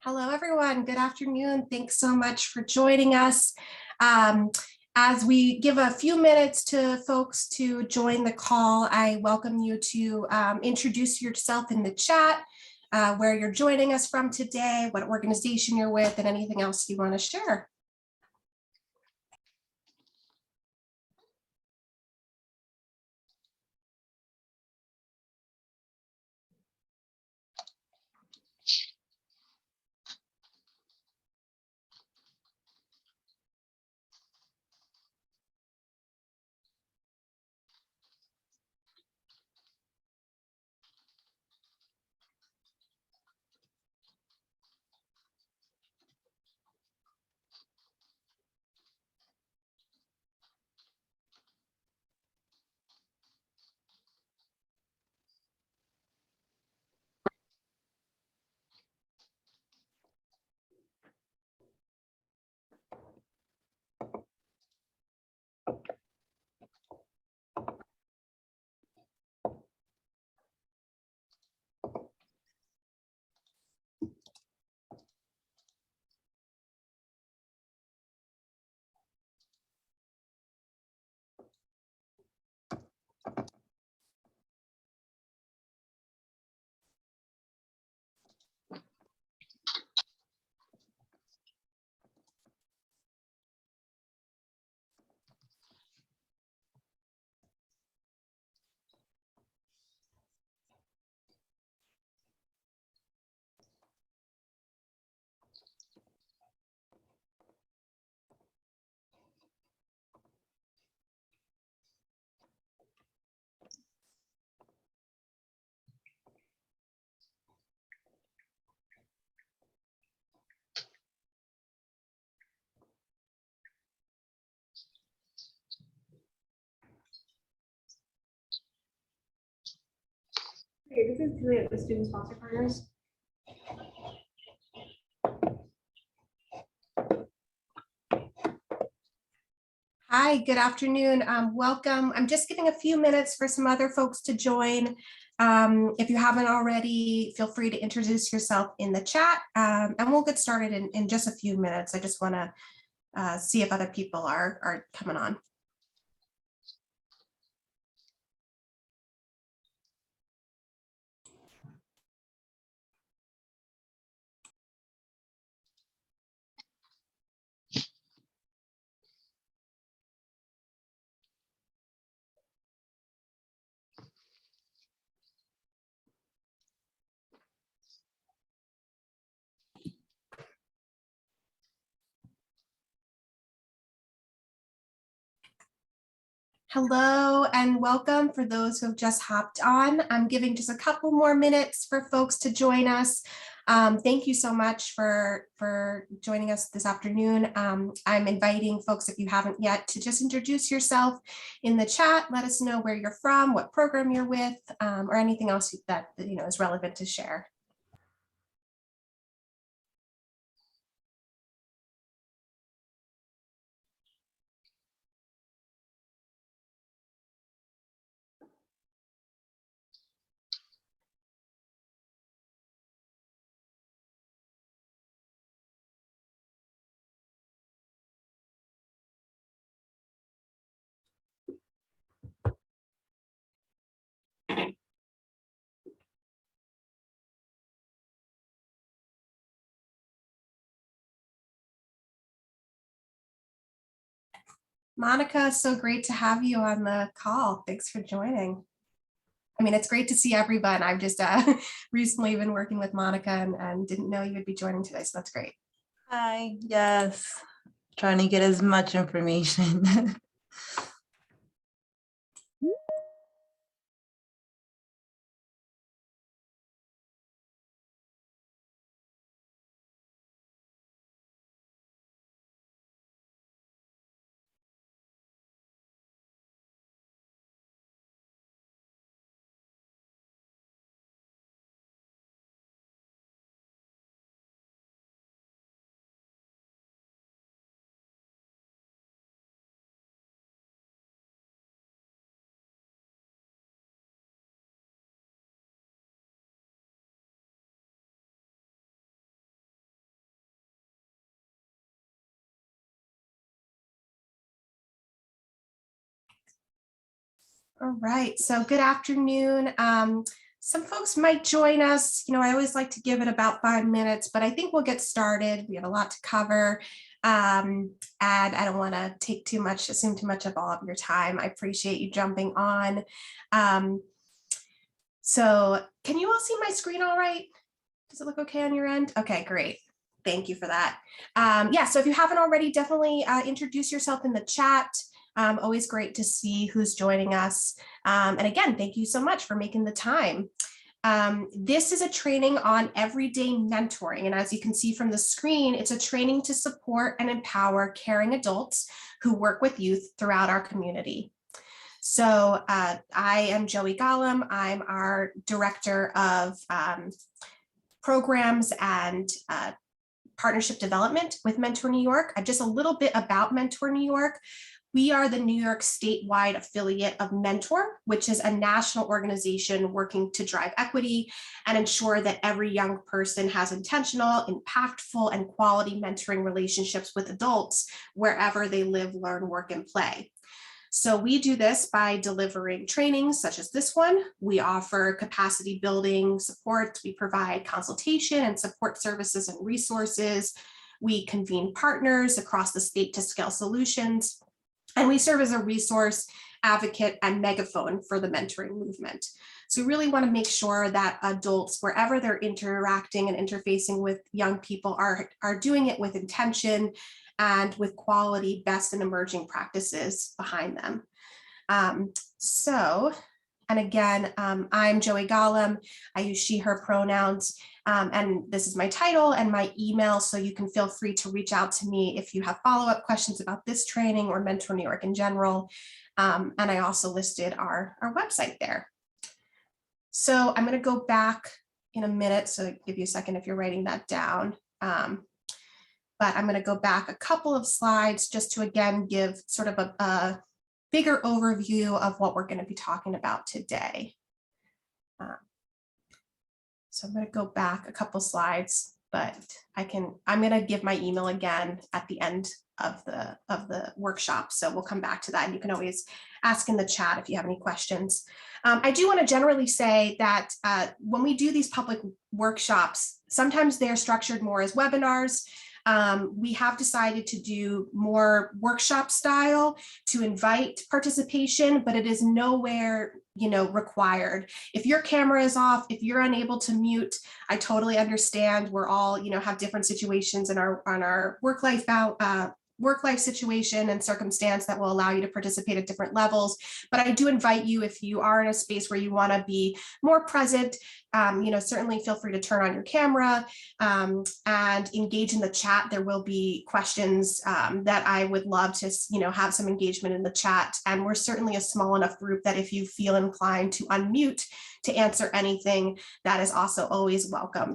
Hello, everyone. Good afternoon. Thanks so much for joining us. As we give a few minutes to folks to join the call, I welcome you to introduce yourself in the chat, where you're joining us from today, what organization you're with, and anything else you want to share. Okay, this is Julia, the Student Sponsor Partners. Hi, good afternoon. Welcome. I'm just giving a few minutes for some other folks to join. If you haven't already, feel free to introduce yourself in the chat, and we'll get started in just a few minutes. I just want to see if other people are coming on. Hello and welcome for those who have just hopped on. I'm giving just a couple more minutes for folks to join us. Thank you so much for joining us this afternoon. I'm inviting folks, if you haven't yet, to just introduce yourself in the chat. Let us know where you're from, what program you're with, or anything else that is relevant to share. Monica, so great to have you on the call. Thanks for joining. I mean, it's great to see everyone. I've just recently been working with Monica and didn't know you would be joining today, so that's great. Hi, yes, trying to get as much information. All right, so good afternoon. Some folks might join us. I always like to give it about 5 minutes, but I think we'll get started. We have a lot to cover. And I don't want to assume too much of all of your time. I appreciate you jumping on. So can you all see my screen all right? Does it look okay on your end? Okay, great. Thank you for that. Yeah, so if you haven't already, definitely introduce yourself in the chat. Always great to see who's joining us. And again, thank you so much for making the time. This is a training on everyday mentoring. And as you can see from the screen, it's a training to support and empower caring adults who work with youth throughout our community. So I am Joey Gollum. I'm our Director of Programs and Partnership Development with Mentor New York. Just a little bit about Mentor New York. We are the New York statewide affiliate of Mentor, which is a national organization working to drive equity and ensure that every young person has intentional, impactful, and quality mentoring relationships with adults wherever they live, learn, work, and play. So we do this by delivering trainings such as this one. We offer capacity building support. We provide consultation and support services and resources. We convene partners across the state to scale solutions. And we serve as a resource, advocate, and megaphone for the mentoring movement. So we really want to make sure that adults, wherever they're interacting and interfacing with young people, are doing it with intention and with quality, best and emerging practices behind them. And again, I'm Joey Gollum. I use she, her pronouns, and this is my title and my email, so you can feel free to reach out to me if you have follow-up questions about this training or Mentor New York in general. And I also listed our website there. So I'm going to go back in a minute, so I'll give you a second if you're writing that down. but I'm going to go back a couple of slides just to again give sort of a bigger overview of what we're going to be talking about today. So I'm going to go back a couple slides, but I'm going to give my email again at the end of the workshop. So we'll come back to that. And you can always ask in the chat if you have any questions. I do want to generally say that when we do these public workshops, sometimes they're structured more as webinars. We have decided to do more workshop style to invite participation, but it is nowhere, required. If your camera is off, if you're unable to mute, I totally understand. We're all, have different situations in our work life situation and circumstance that will allow you to participate at different levels. But I do invite you, if you are in a space where you want to be more present, certainly feel free to turn on your camera and engage in the chat. There will be questions that I would love to, have some engagement in the chat. And we're certainly a small enough group that if you feel inclined to unmute to answer anything, that is also always welcome.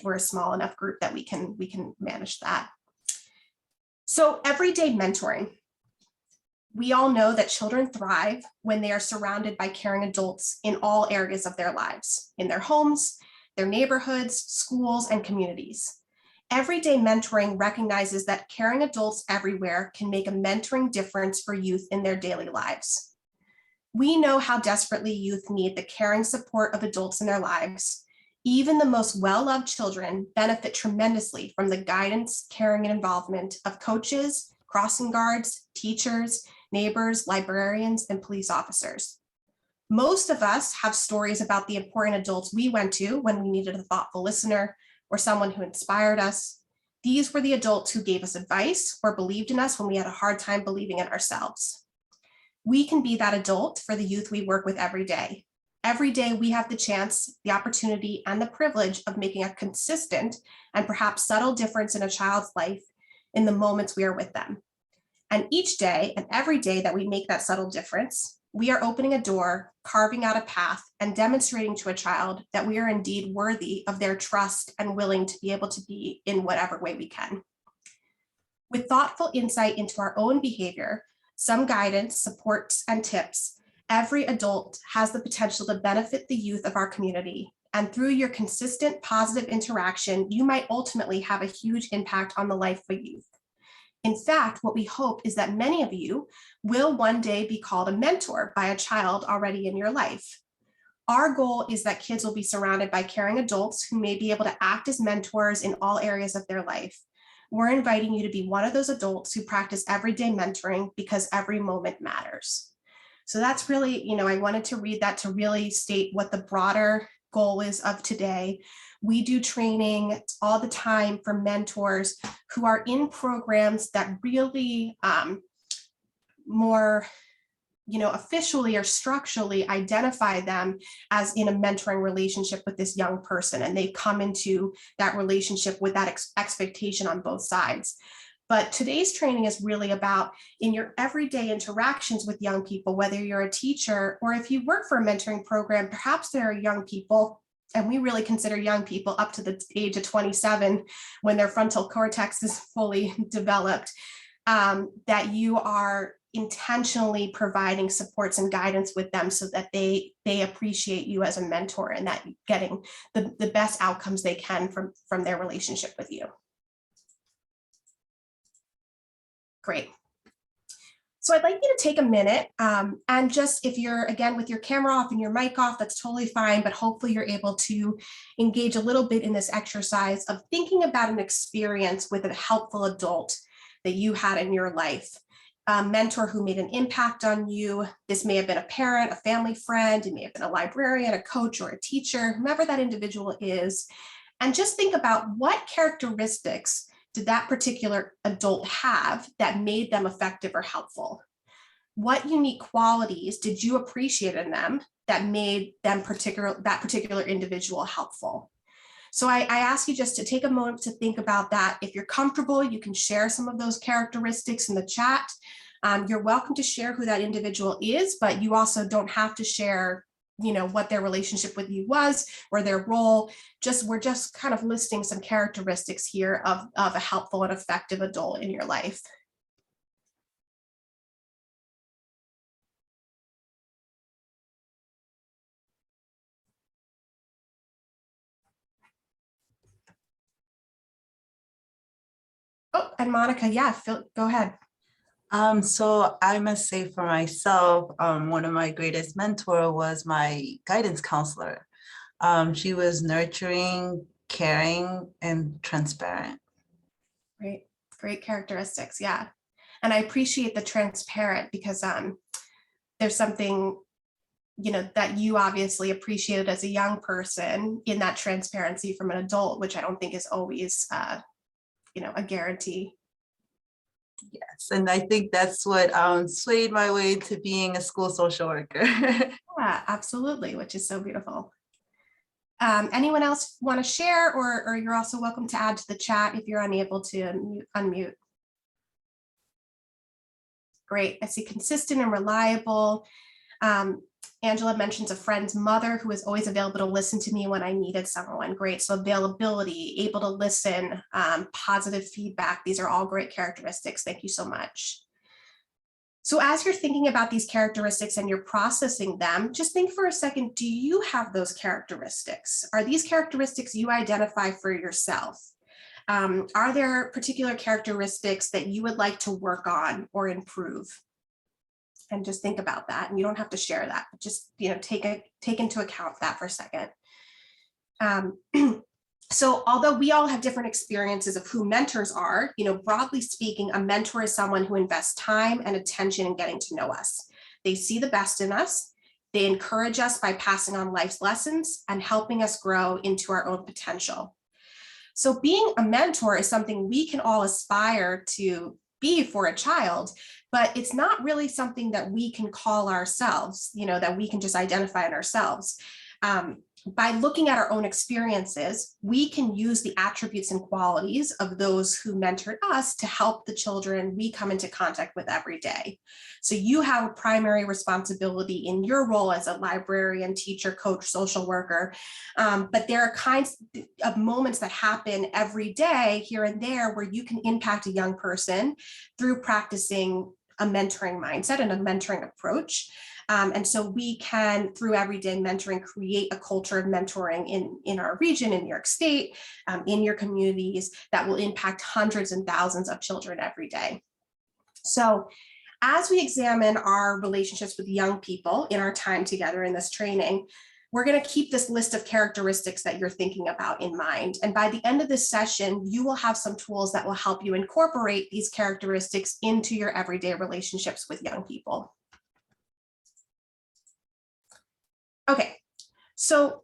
We're a small enough group that we can manage that. So everyday mentoring. We all know that children thrive when they are surrounded by caring adults in all areas of their lives, in their homes, their neighborhoods, schools, and communities. Everyday mentoring recognizes that caring adults everywhere can make a mentoring difference for youth in their daily lives. We know how desperately youth need the caring support of adults in their lives. Even the most well-loved children benefit tremendously from the guidance, caring, and involvement of coaches, crossing guards, teachers, neighbors, librarians, and police officers. Most of us have stories about the important adults we went to when we needed a thoughtful listener or someone who inspired us. These were the adults who gave us advice or believed in us when we had a hard time believing in ourselves. We can be that adult for the youth we work with every day. Every day we have the chance, the opportunity, and the privilege of making a consistent and perhaps subtle difference in a child's life in the moments we are with them. And each day and every day that we make that subtle difference, we are opening a door, carving out a path, and demonstrating to a child that we are indeed worthy of their trust and willing to be able to be in whatever way we can. With thoughtful insight into our own behavior, some guidance, supports, and tips, every adult has the potential to benefit the youth of our community. And through your consistent positive interaction, you might ultimately have a huge impact on the life of youth. In fact, what we hope is that many of you will one day be called a mentor by a child already in your life. Our goal is that kids will be surrounded by caring adults who may be able to act as mentors in all areas of their life. We're inviting you to be one of those adults who practice everyday mentoring because every moment matters. So that's really, I wanted to read that to really state what the broader goal is of today. We do training all the time for mentors who are in programs that really more, officially or structurally identify them as in a mentoring relationship with this young person. And they come into that relationship with that expectation on both sides. But today's training is really about in your everyday interactions with young people, whether you're a teacher or if you work for a mentoring program, perhaps there are young people, and we really consider young people up to the age of 27 when their frontal cortex is fully developed, that you are intentionally providing supports and guidance with them so that they appreciate you as a mentor and that getting the best outcomes they can from their relationship with you. Great. So I'd like you to take a minute and just, if you're, again, with your camera off and your mic off, that's totally fine, but hopefully you're able to engage a little bit in this exercise of thinking about an experience with a helpful adult that you had in your life, a mentor who made an impact on you. This may have been a parent, a family friend, it may have been a librarian, a coach, or a teacher, whomever that individual is, and just think about what characteristics did that particular adult have that made them effective or helpful? What unique qualities did you appreciate in them that made them that particular individual helpful? So I ask you just to take a moment to think about that. If you're comfortable, you can share some of those characteristics in the chat. You're welcome to share who that individual is, but you also don't have to share what their relationship with you was or their role. We're just kind of listing some characteristics here of a helpful and effective adult in your life. Oh, and Monica, yeah, go ahead. So I must say for myself, one of my greatest mentor was my guidance counselor. She was nurturing, caring, and transparent. Great characteristics. Yeah. And I appreciate the transparent because there's something, that you obviously appreciated as a young person in that transparency from an adult, which I don't think is always, a guarantee. Yes, and I think that's what swayed my way to being a school social worker. Yeah, absolutely, which is so beautiful. Anyone else want to share, or you're also welcome to add to the chat if you're unable to unmute. Great. I see consistent and reliable. Angela mentions a friend's mother who was always available to listen to me when I needed someone. Great. So availability, able to listen, positive feedback. These are all great characteristics. Thank you so much. So as you're thinking about these characteristics and you're processing them, just think for a second, do you have those characteristics? Are these characteristics you identify for yourself? Are there particular characteristics that you would like to work on or improve? And just think about that. And you don't have to share that, but just take into account that for a second. So although we all have different experiences of who mentors are, broadly speaking, a mentor is someone who invests time and attention in getting to know us. They see the best in us. They encourage us by passing on life's lessons and helping us grow into our own potential. So being a mentor is something we can all aspire to be for a child, but it's not really something that we can call ourselves, that we can just identify in ourselves. By looking at our own experiences, we can use the attributes and qualities of those who mentored us to help the children we come into contact with every day. So you have a primary responsibility in your role as a librarian, teacher, coach, social worker, but there are kinds of moments that happen every day here and there where you can impact a young person through practicing a mentoring mindset and a mentoring approach. And so we can, through everyday mentoring, create a culture of mentoring in our region, in New York State, in your communities that will impact hundreds and thousands of children every day. So as we examine our relationships with young people in our time together in this training, we're going to keep this list of characteristics that you're thinking about in mind. And by the end of this session, you will have some tools that will help you incorporate these characteristics into your everyday relationships with young people. Okay, so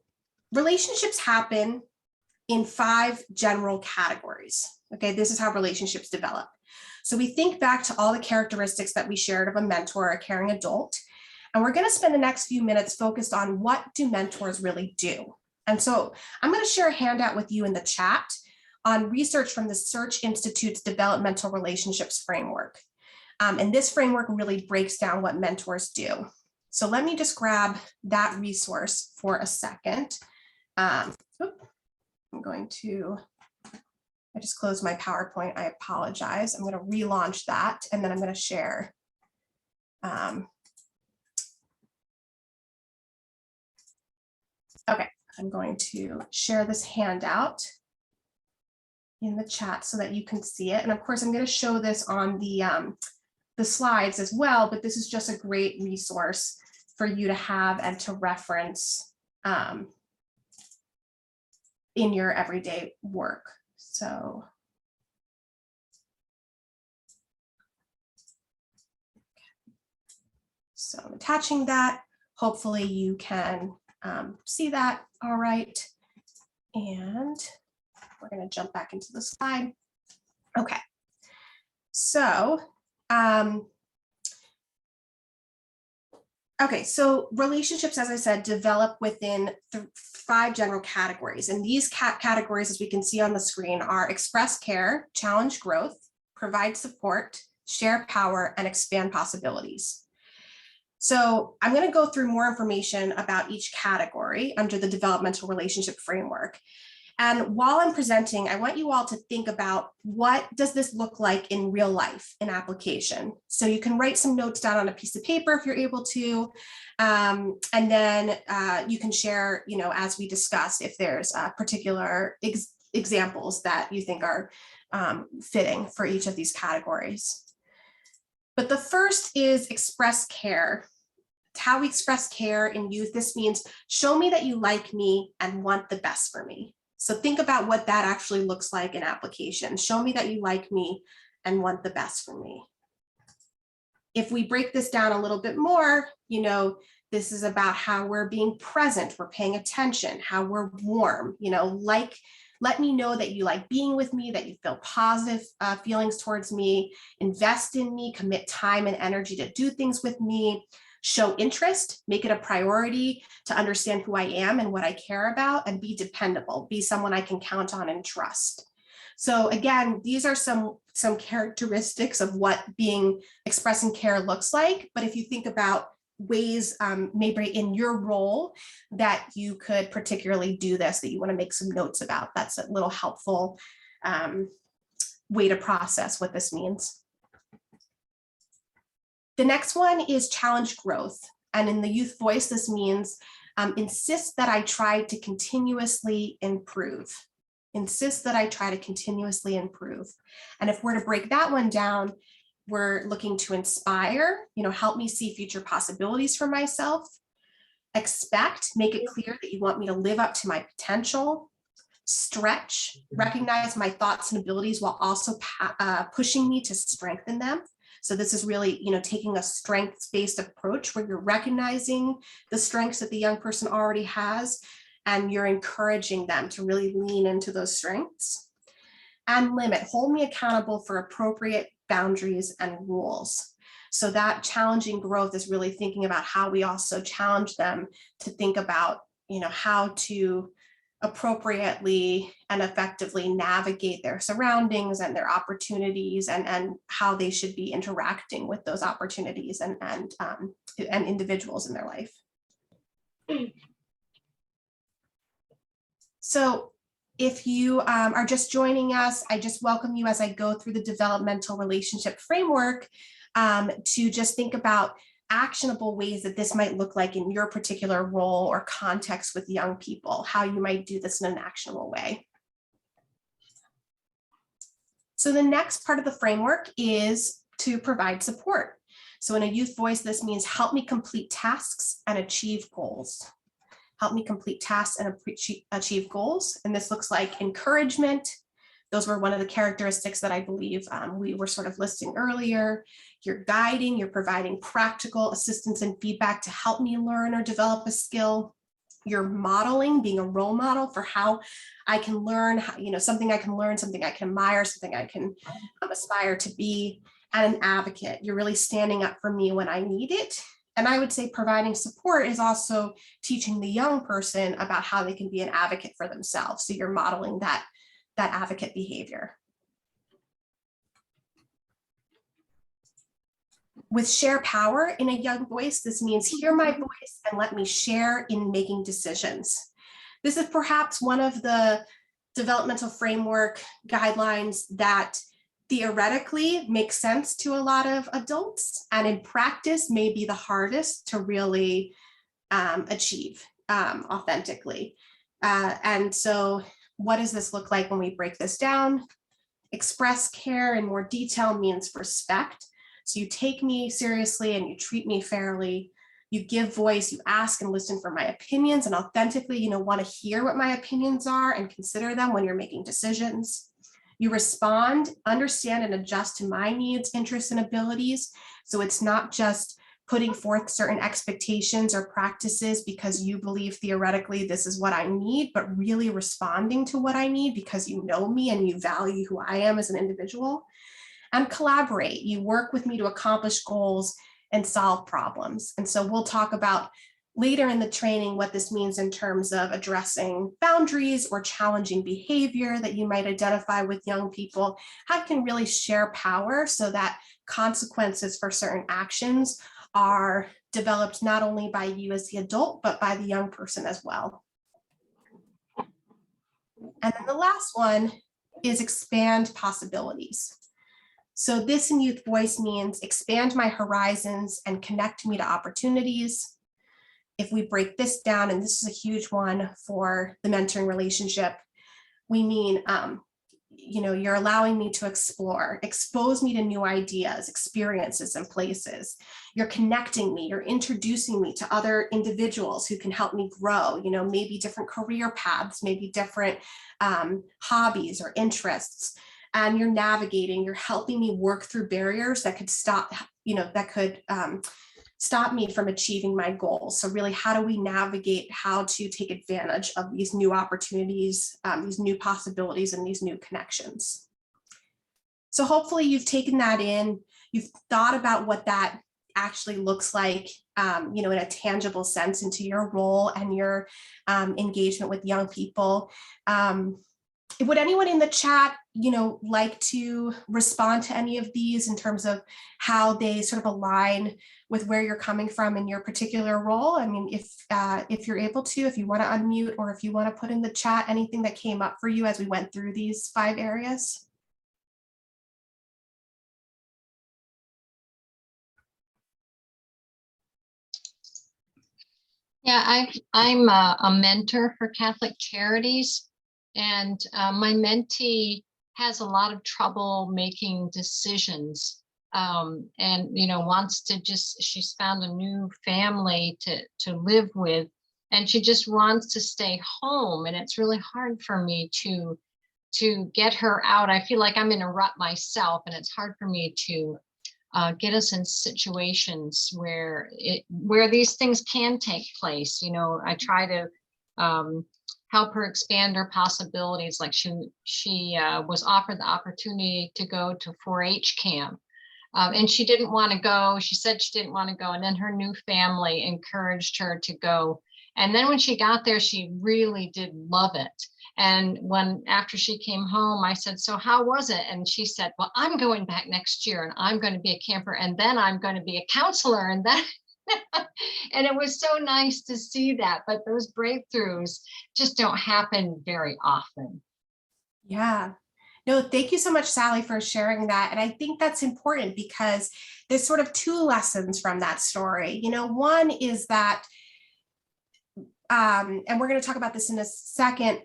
relationships happen in 5 general categories. Okay, this is how relationships develop. So we think back to all the characteristics that we shared of a mentor, a caring adult, and we're going to spend the next few minutes focused on what do mentors really do. And so I'm going to share a handout with you in the chat on research from the Search Institute's Developmental Relationships Framework. And this framework really breaks down what mentors do. So let me just grab that resource for a second. I just closed my PowerPoint. I apologize. I'm going to relaunch that and then I'm going to share. Okay, I'm going to share this handout in the chat so that you can see it. And of course, I'm going to show this on the slides as well, but this is just a great resource for you to have and to reference in your everyday work. So I'm attaching that. Hopefully you can see that all right. And we're going to jump back into the slide. Okay, so so relationships, as I said, develop within 5 general categories. And these categories, as we can see on the screen, are express care, challenge growth, provide support, share power, and expand possibilities. So I'm going to go through more information about each category under the developmental relationship framework. And while I'm presenting, I want you all to think about what does this look like in real life in application. So you can write some notes down on a piece of paper if you're able to, and then you can share, as we discuss, if there's particular examples that you think are fitting for each of these categories. But the first is express care. It's how we express care in youth. This means show me that you like me and want the best for me. So think about what that actually looks like in application. Show me that you like me and want the best for me. If we break this down a little bit more, this is about how we're being present, we're paying attention, how we're warm, let me know that you like being with me, that you feel positive feelings towards me, invest in me, commit time and energy to do things with me, show interest, make it a priority to understand who I am and what I care about, and be dependable, be someone I can count on and trust. So again, these are some characteristics of what expressing care looks like. But if you think about ways maybe in your role that you could particularly do this, that you want to make some notes about, that's a little helpful way to process what this means. The next one is challenge growth. And in the youth voice, this means insist that I try to continuously improve. Insist that I try to continuously improve. And if we're to break that one down, we're looking to inspire, help me see future possibilities for myself. Expect, make it clear that you want me to live up to my potential. Stretch, recognize my thoughts and abilities while also pushing me to strengthen them. So this is really, taking a strengths-based approach where you're recognizing the strengths that the young person already has, and you're encouraging them to really lean into those strengths. And limit, hold me accountable for appropriate boundaries and rules. So that challenging growth is really thinking about how we also challenge them to think about, how to appropriately and effectively navigate their surroundings and their opportunities, and how they should be interacting with those opportunities and individuals in their life. So if you are just joining us, I just welcome you as I go through the developmental relationship framework to just think about actionable ways that this might look like in your particular role or context with young people, how you might do this in an actionable way. So the next part of the framework is to provide support. So in a youth voice, this means help me complete tasks and achieve goals. Help me complete tasks and achieve goals. And this looks like encouragement. Those were one of the characteristics that I believe we were sort of listing earlier. You're guiding, you're providing practical assistance and feedback to help me learn or develop a skill. You're modeling, being a role model for how I can learn, something I can learn, something I can admire, something I can aspire to be, and an advocate. You're really standing up for me when I need it. And I would say providing support is also teaching the young person about how they can be an advocate for themselves. So you're modeling that advocate behavior. With share power in a young voice, this means hear my voice and let me share in making decisions. This is perhaps one of the developmental framework guidelines that theoretically makes sense to a lot of adults, and in practice may be the hardest to really achieve authentically. And so what does this look like when we break this down? Express care in more detail means respect. So you take me seriously and you treat me fairly. You give voice, you ask and listen for my opinions, and authentically, want to hear what my opinions are and consider them when you're making decisions. You respond, understand, and adjust to my needs, interests, and abilities. So it's not just putting forth certain expectations or practices because you believe theoretically this is what I need, but really responding to what I need because you know me and you value who I am as an individual. And collaborate. You work with me to accomplish goals and solve problems. And so we'll talk about later in the training what this means in terms of addressing boundaries or challenging behavior that you might identify with young people, how you can really share power so that consequences for certain actions are developed not only by you as the adult, but by the young person as well. And then the last one is expand possibilities. So this in Youth Voice means expand my horizons and connect me to opportunities. If we break this down, and this is a huge one for the mentoring relationship, we mean, you're allowing me to explore, expose me to new ideas, experiences, and places. You're connecting me, you're introducing me to other individuals who can help me grow, maybe different career paths, maybe different hobbies or interests. And you're navigating, you're helping me work through barriers that could stop me from achieving my goals. So really, how do we navigate how to take advantage of these new opportunities, these new possibilities, and these new connections? So hopefully you've taken that in, you've thought about what that actually looks like, in a tangible sense into your role and your engagement with young people. Would anyone in the chat, like to respond to any of these in terms of how they sort of align with where you're coming from in your particular role? I mean, if you're able to, if you want to unmute, or if you want to put in the chat anything that came up for you as we went through these 5 areas. Yeah, I'm a mentor for Catholic Charities, and my mentee has a lot of trouble making decisions, and wants to she's found a new family to live with, and she just wants to stay home, and it's really hard for me to get her out. I feel like I'm in a rut myself, and it's hard for me to get us in situations where these things can take place. I try to help her expand her possibilities. Like she was offered the opportunity to go to 4-H camp, and she didn't want to go. She said she didn't want to go, and then her new family encouraged her to go. And then when she got there, she really did love it. And after she came home, I said, so how was it? And she said, well, I'm going back next year, and I'm going to be a camper, and then I'm going to be a counselor. And then, and it was so nice to see that. But those breakthroughs just don't happen very often. Yeah. No, thank you so much, Sally, for sharing that. And I think that's important because there's sort of 2 lessons from that story. One is that, and we're going to talk about this in a second.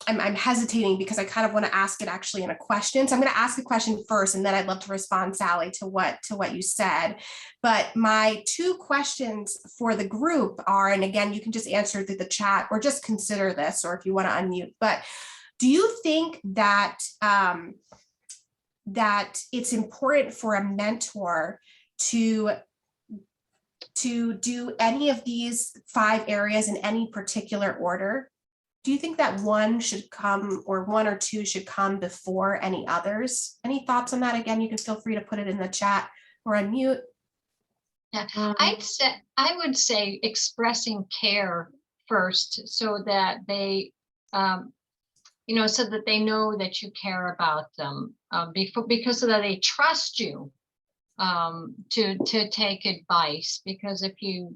I'm hesitating because I kind of want to ask it actually in a question. So I'm going to ask a question first, and then I'd love to respond, Sally, to what you said. But my 2 questions for the group are, and again, you can just answer through the chat or just consider this, or if you want to unmute, but do you think that that it's important for a mentor to do any of these 5 areas in any particular order? Do you think that one should come, or 1 or 2 should come before any others? Any thoughts on that? Again, you can feel free to put it in the chat or unmute. Yeah, I would say expressing care first, so that they, so that they know that you care about them, because so that they trust you to take advice. Because if you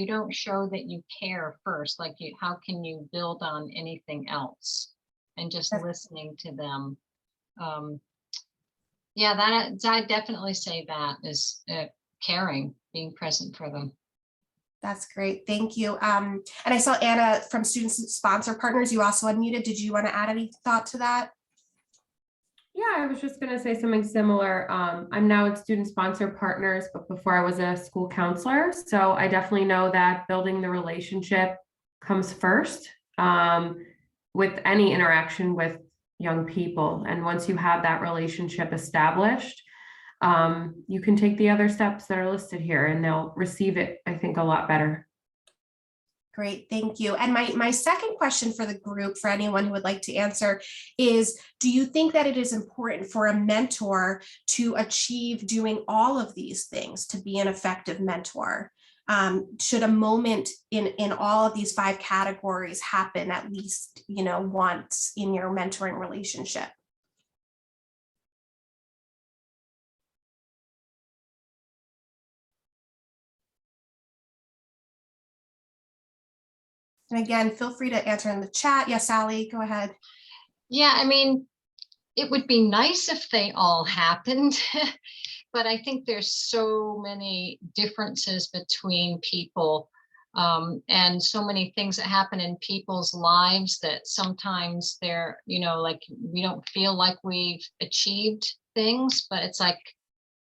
don't show that you care first, how can you build on anything else? And just listening to them. I definitely say that is caring, being present for them. That's great. Thank you. And I saw Anna from Student Sponsor Partners. You also unmuted. Did you want to add any thought to that? Yeah, I was just going to say something similar. I'm now at Student Sponsor Partners, but before I was a school counselor. So I definitely know that building the relationship comes first with any interaction with young people. And once you have that relationship established, you can take the other steps that are listed here, and they'll receive it, I think, a lot better. Great, thank you. And my second question for the group, for anyone who would like to answer, is do you think that it is important for a mentor to achieve doing all of these things to be an effective mentor? Should a moment in all of these 5 categories happen at least, once in your mentoring relationship? And again, feel free to answer in the chat. Yes, Sally, go ahead. Yeah, I mean, it would be nice if they all happened, but I think there's so many differences between people, and so many things that happen in people's lives that sometimes they're, like we don't feel like we've achieved things, but it's like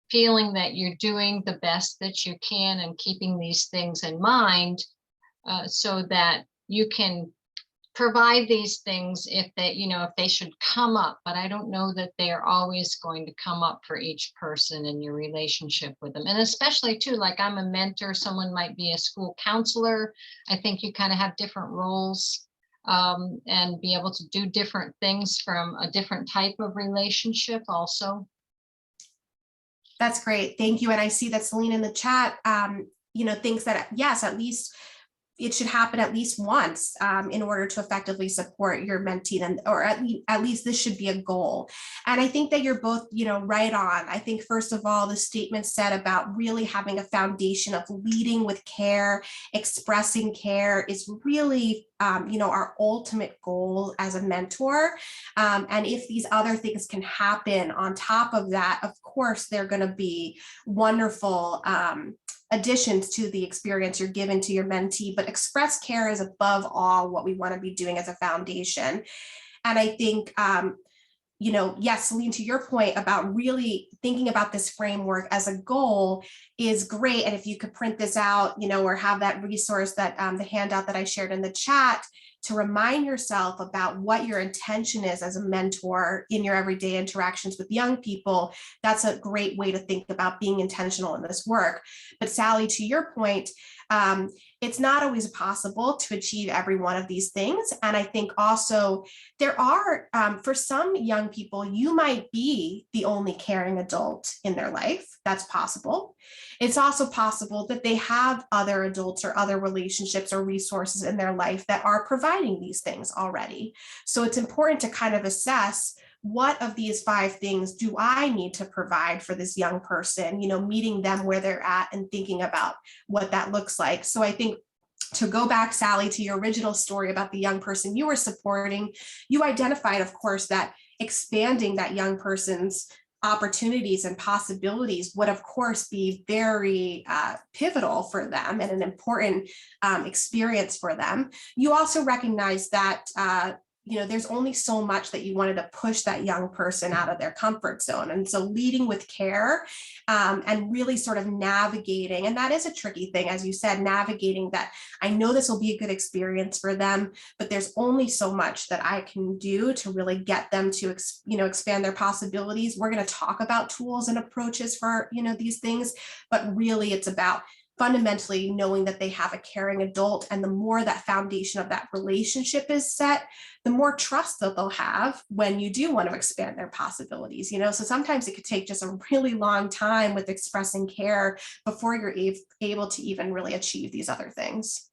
feeling that you're doing the best that you can and keeping these things in mind, so that you can provide these things if they should come up, but I don't know that they're always going to come up for each person in your relationship with them. And especially too, like I'm a mentor, someone might be a school counselor. I think you kind of have different roles, and be able to do different things from a different type of relationship also. That's great. Thank you. And I see that Celine in the chat, thinks that, yes, at least it should happen at least once in order to effectively support your mentee, and or at least this should be a goal. And I think that you're both, right on. I think first of all, the statement said about really having a foundation of leading with care, expressing care is really, our ultimate goal as a mentor. And if these other things can happen on top of that, of course, they're going to be wonderful additions to the experience you're given to your mentee, but express care is above all what we want to be doing as a foundation. And I think, yes, Celine, to your point about really thinking about this framework as a goal is great. And if you could print this out, or have that resource, that the handout that I shared in the chat, to remind yourself about what your intention is as a mentor in your everyday interactions with young people, that's a great way to think about being intentional in this work. But Sally, to your point, it's not always possible to achieve every one of these things. And I think also there are, for some young people, you might be the only caring adult in their life. That's possible. It's also possible that they have other adults or other relationships or resources in their life that are providing these things already. So it's important to kind of assess, what of these 5 things do I need to provide for this young person, meeting them where they're at and thinking about what that looks like. So I think, to go back, Sally, to your original story about the young person you were supporting, you identified, of course, that expanding that young person's opportunities and possibilities would, of course, be very pivotal for them and an important experience for them. You also recognize that there's only so much that you wanted to push that young person out of their comfort zone. And so leading with care, and really sort of navigating, and that is a tricky thing, as you said, navigating that. I know this will be a good experience for them, but there's only so much that I can do to really get them to, expand their possibilities. We're going to talk about tools and approaches for, these things, but really it's about fundamentally knowing that they have a caring adult. And the more that foundation of that relationship is set, the more trust that they'll have when you do want to expand their possibilities. So sometimes it could take just a really long time with expressing care before you're able to even really achieve these other things.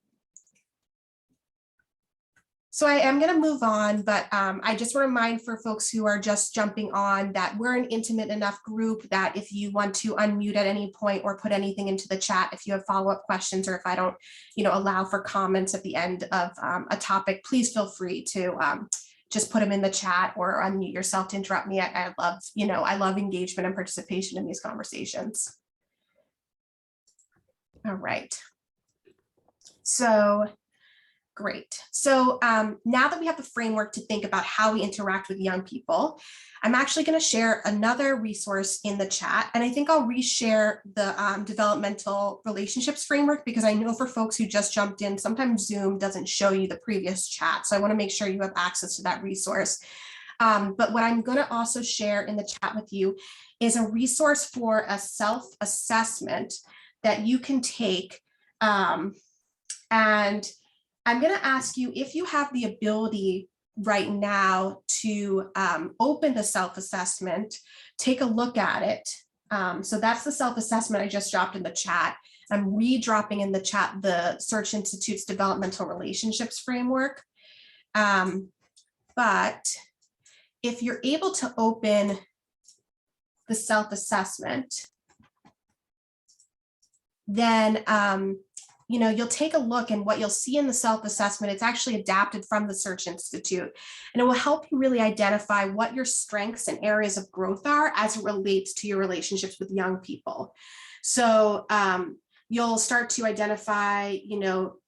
So I am going to move on, but I just want to remind for folks who are just jumping on that we're an intimate enough group that if you want to unmute at any point or put anything into the chat, if you have follow-up questions, or if I don't, allow for comments at the end of a topic, please feel free to just put them in the chat or unmute yourself to interrupt me. I love engagement and participation in these conversations. All right. So great. So now that we have the framework to think about how we interact with young people, I'm actually going to share another resource in the chat. And I think I'll reshare the developmental relationships framework, because I know for folks who just jumped in, sometimes Zoom doesn't show you the previous chat. So I want to make sure you have access to that resource. But what I'm going to also share in the chat with you is a resource for a self-assessment that you can take. And I'm going to ask you if you have the ability right now to open the self-assessment, take a look at it. So that's the self-assessment I just dropped in the chat. I'm re-dropping in the chat the Search Institute's developmental relationships framework. But if you're able to open the self-assessment, then you'll take a look, and what you'll see in the self-assessment, it's actually adapted from the Search Institute, and it will help you really identify what your strengths and areas of growth are as it relates to your relationships with young people. So you'll start to identify,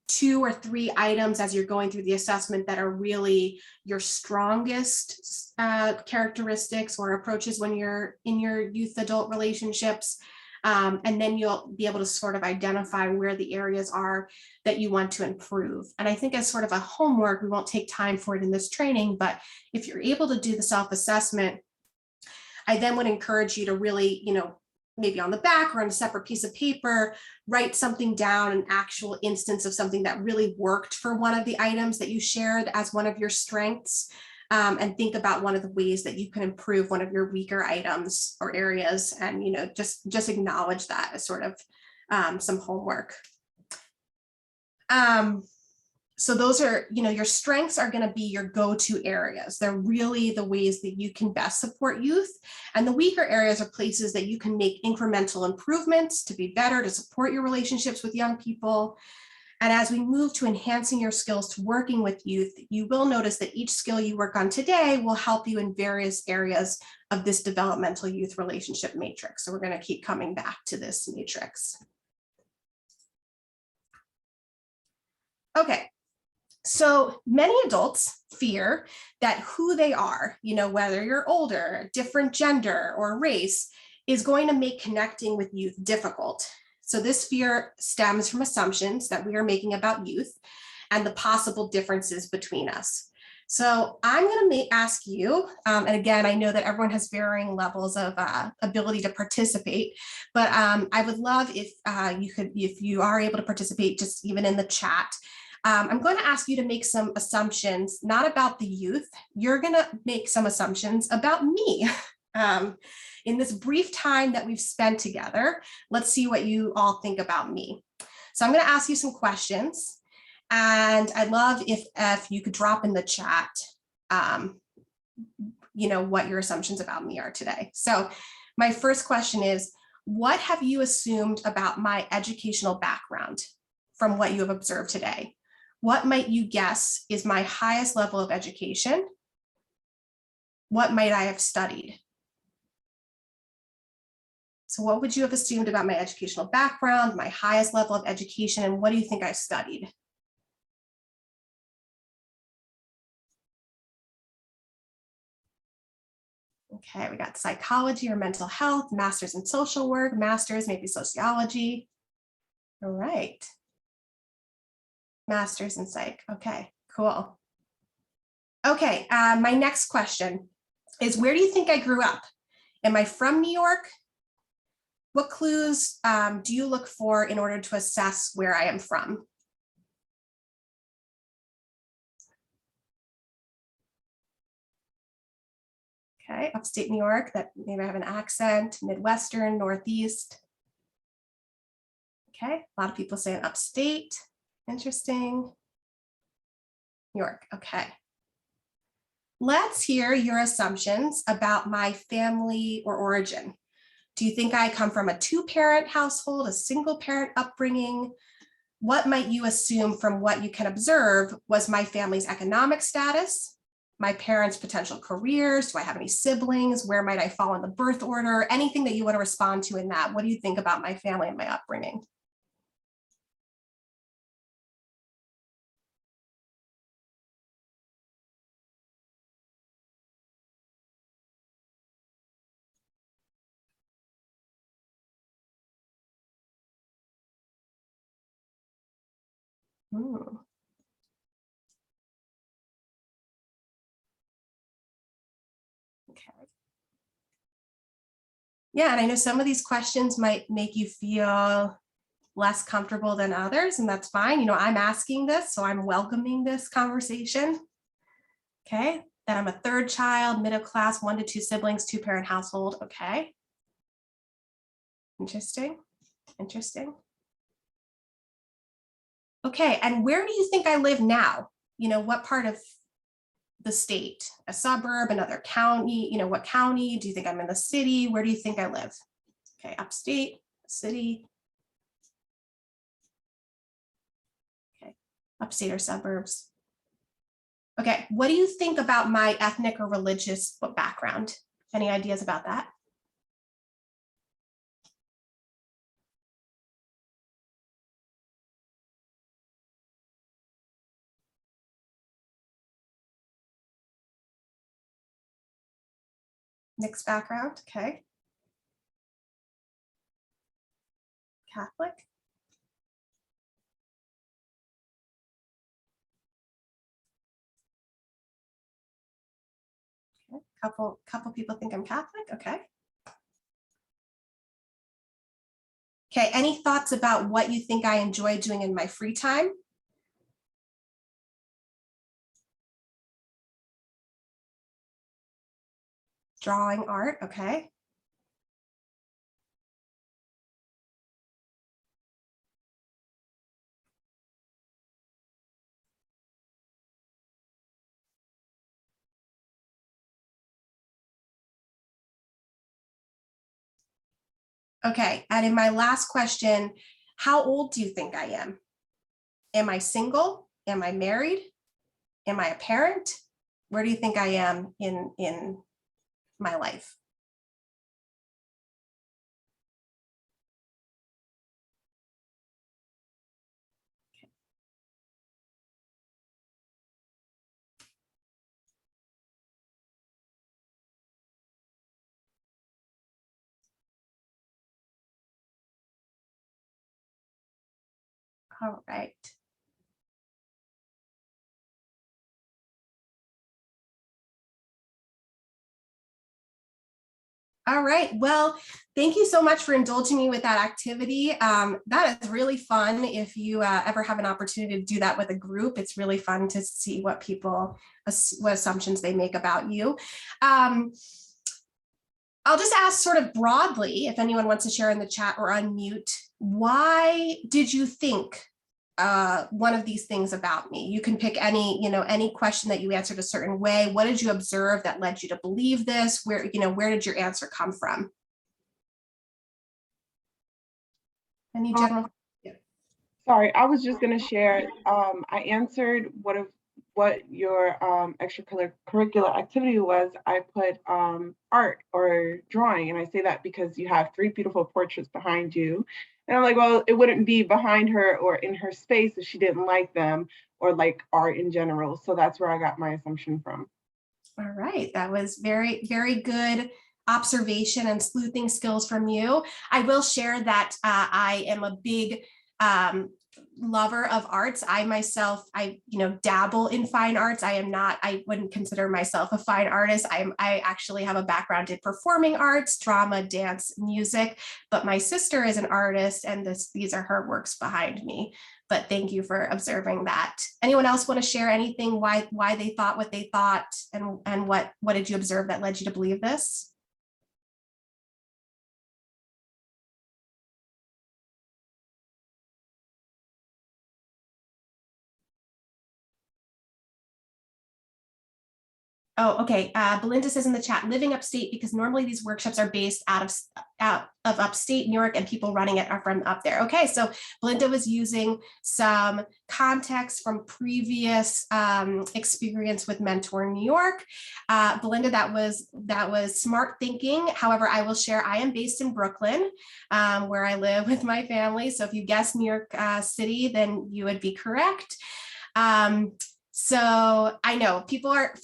2 or 3 items as you're going through the assessment that are really your strongest characteristics or approaches when you're in your youth adult relationships. And then you'll be able to sort of identify where the areas are that you want to improve. And I think as sort of a homework, we won't take time for it in this training, but if you're able to do the self-assessment, I then would encourage you to really, maybe on the back or on a separate piece of paper, write something down, an actual instance of something that really worked for one of the items that you shared as one of your strengths. And think about one of the ways that you can improve one of your weaker items or areas, and just acknowledge that as sort of some homework. So those are, your strengths are going to be your go-to areas. They're really the ways that you can best support youth. And the weaker areas are places that you can make incremental improvements to be better, to support your relationships with young people. And as we move to enhancing your skills to working with youth, you will notice that each skill you work on today will help you in various areas of this developmental youth relationship matrix. So we're going to keep coming back to this matrix. Okay. So many adults fear that who they are, whether you're older, different gender or race, is going to make connecting with youth difficult. So this fear stems from assumptions that we are making about youth and the possible differences between us. So I'm going to ask you, and again, I know that everyone has varying levels of ability to participate, but I would love if you are able to participate, just even in the chat. I'm going to ask you to make some assumptions, not about the youth. You're going to make some assumptions about me. In this brief time that we've spent together, let's see what you all think about me. So I'm going to ask you some questions, and I'd love if you could drop in the chat, what your assumptions about me are today. So my first question is, what have you assumed about my educational background from what you have observed today? What might you guess is my highest level of education? What might I have studied? So what would you have assumed about my educational background, my highest level of education, and what do you think I studied? Okay, we got psychology or mental health, master's in social work, master's, maybe sociology. All right. Master's in psych. Okay, cool. Okay, my next question is, where do you think I grew up? Am I from New York? What clues do you look for in order to assess where I am from? Okay, upstate New York, that maybe I have an accent, Midwestern, Northeast. Okay, a lot of people saying upstate. Interesting. New York, okay. Let's hear your assumptions about my family or origin. Do you think I come from a 2-parent household, a single parent upbringing? What might you assume from what you can observe was my family's economic status, my parents' potential careers? Do I have any siblings? Where might I fall in the birth order? Anything that you want to respond to in that. What do you think about my family and my upbringing? Ooh. Okay. Yeah, and I know some of these questions might make you feel less comfortable than others, and that's fine. I'm asking this, so I'm welcoming this conversation. Okay, that I'm a 3rd child, middle class, 1 to 2 siblings, 2-parent household. Okay. Interesting, interesting. Okay, and where do you think I live now? What part of the state? A suburb, another county? What county? Do you think I'm in the city? Where do you think I live? Okay, upstate, city. Upstate or suburbs? Okay, what do you think about my ethnic or religious background? Any ideas about that? Mixed background, okay. Catholic? Okay. Couple people think I'm Catholic, okay. Okay, any thoughts about what you think I enjoy doing in my free time? Drawing, art, okay. Okay, and in my last question, how old do you think I am? Am I single? Am I married? Am I a parent? Where do you think I am in my life? All right. All right. Well, thank you so much for indulging me with that activity. That is really fun. If you ever have an opportunity to do that with a group, it's really fun to see what what assumptions they make about you. I'll just ask sort of broadly, if anyone wants to share in the chat or unmute, why did you think one of these things about me? You can pick any question that you answered a certain way. What did you observe that led you to believe this? Where did your answer come from? Any general? Sorry, I was just going to share. I answered what your extracurricular activity was. I put art or drawing, and I say that because you have 3 beautiful portraits behind you. And I'm like, well, it wouldn't be behind her or in her space if she didn't like them or like art in general. So that's where I got my assumption from. All right, that was very, very good observation and sleuthing skills from you. I will share that I am a big lover of arts. I myself, dabble in fine arts. I wouldn't consider myself a fine artist. I actually have a background in performing arts, drama, dance, music, but my sister is an artist and these are her works behind me. But thank you for observing that. Anyone else want to share anything, why they thought what they thought, and what did you observe that led you to believe this? Oh, okay. Belinda says in the chat, living upstate, because normally these workshops are based out of upstate New York and people running it are from up there. Okay, so Belinda was using some context from previous experience with Mentor New York. Belinda, that was smart thinking. However, I will share, I am based in Brooklyn, where I live with my family. So if you guessed New York City, then you would be correct. So I know people are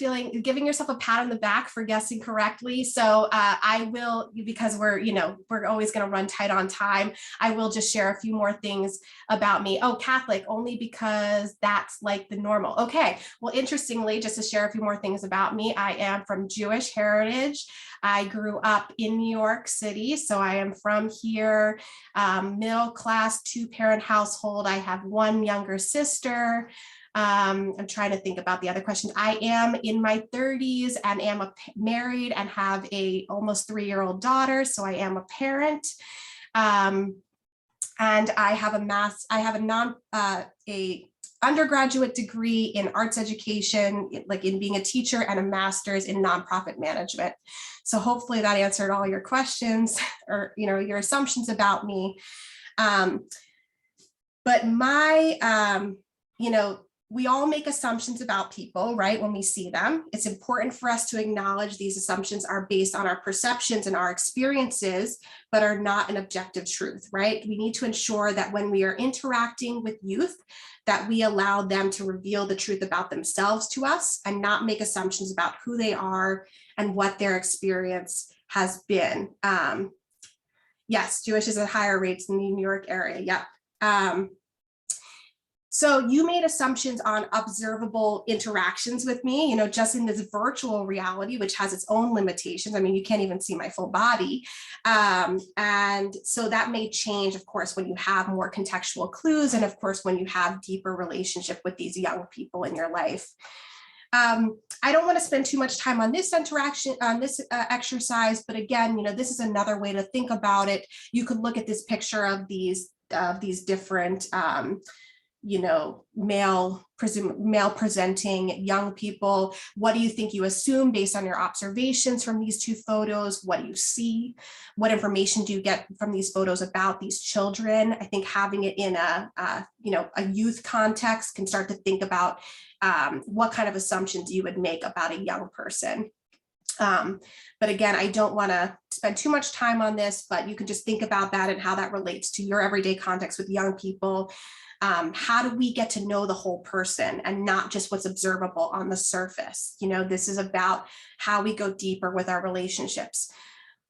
giving yourself a pat on the back for guessing correctly. So I will, because we're always going to run tight on time, I will just share a few more things about me. Oh, Catholic, only because that's like the normal. Okay, well, interestingly, just to share a few more things about me, I am from Jewish heritage. I grew up in New York City, so I am from here, middle class, 2-parent household. I have 1 younger sister. I'm trying to think about the other questions. I am in my 30s and am married and have a almost 3-year-old daughter, so I am a parent. And I have a undergraduate degree in arts education, like in being a teacher, and a master's in nonprofit management. So hopefully that answered all your questions or your assumptions about me. But my we all make assumptions about people, right? When we see them, it's important for us to acknowledge these assumptions are based on our perceptions and our experiences, but are not an objective truth, right? We need to ensure that when we are interacting with youth, that we allow them to reveal the truth about themselves to us and not make assumptions about who they are and what their experience has been. Yes, Jewish is at higher rates in the New York area. Yep. So you made assumptions on observable interactions with me, just in this virtual reality, which has its own limitations. I mean, you can't even see my full body. And so that may change, of course, when you have more contextual clues. And of course, when you have deeper relationship with these young people in your life. I don't want to spend too much time on this interaction, on this exercise, but again, this is another way to think about it. You could look at this picture of these different male presenting young people. What do you think you assume based on your observations from these two photos? What do you see? What information do you get from these photos about these children? I think having it in a youth context can start to think about what kind of assumptions you would make about a young person. But again, I don't want to spend too much time on this, but you can just think about that and how that relates to your everyday context with young people. How do we get to know the whole person and not just what's observable on the surface? This is about how we go deeper with our relationships.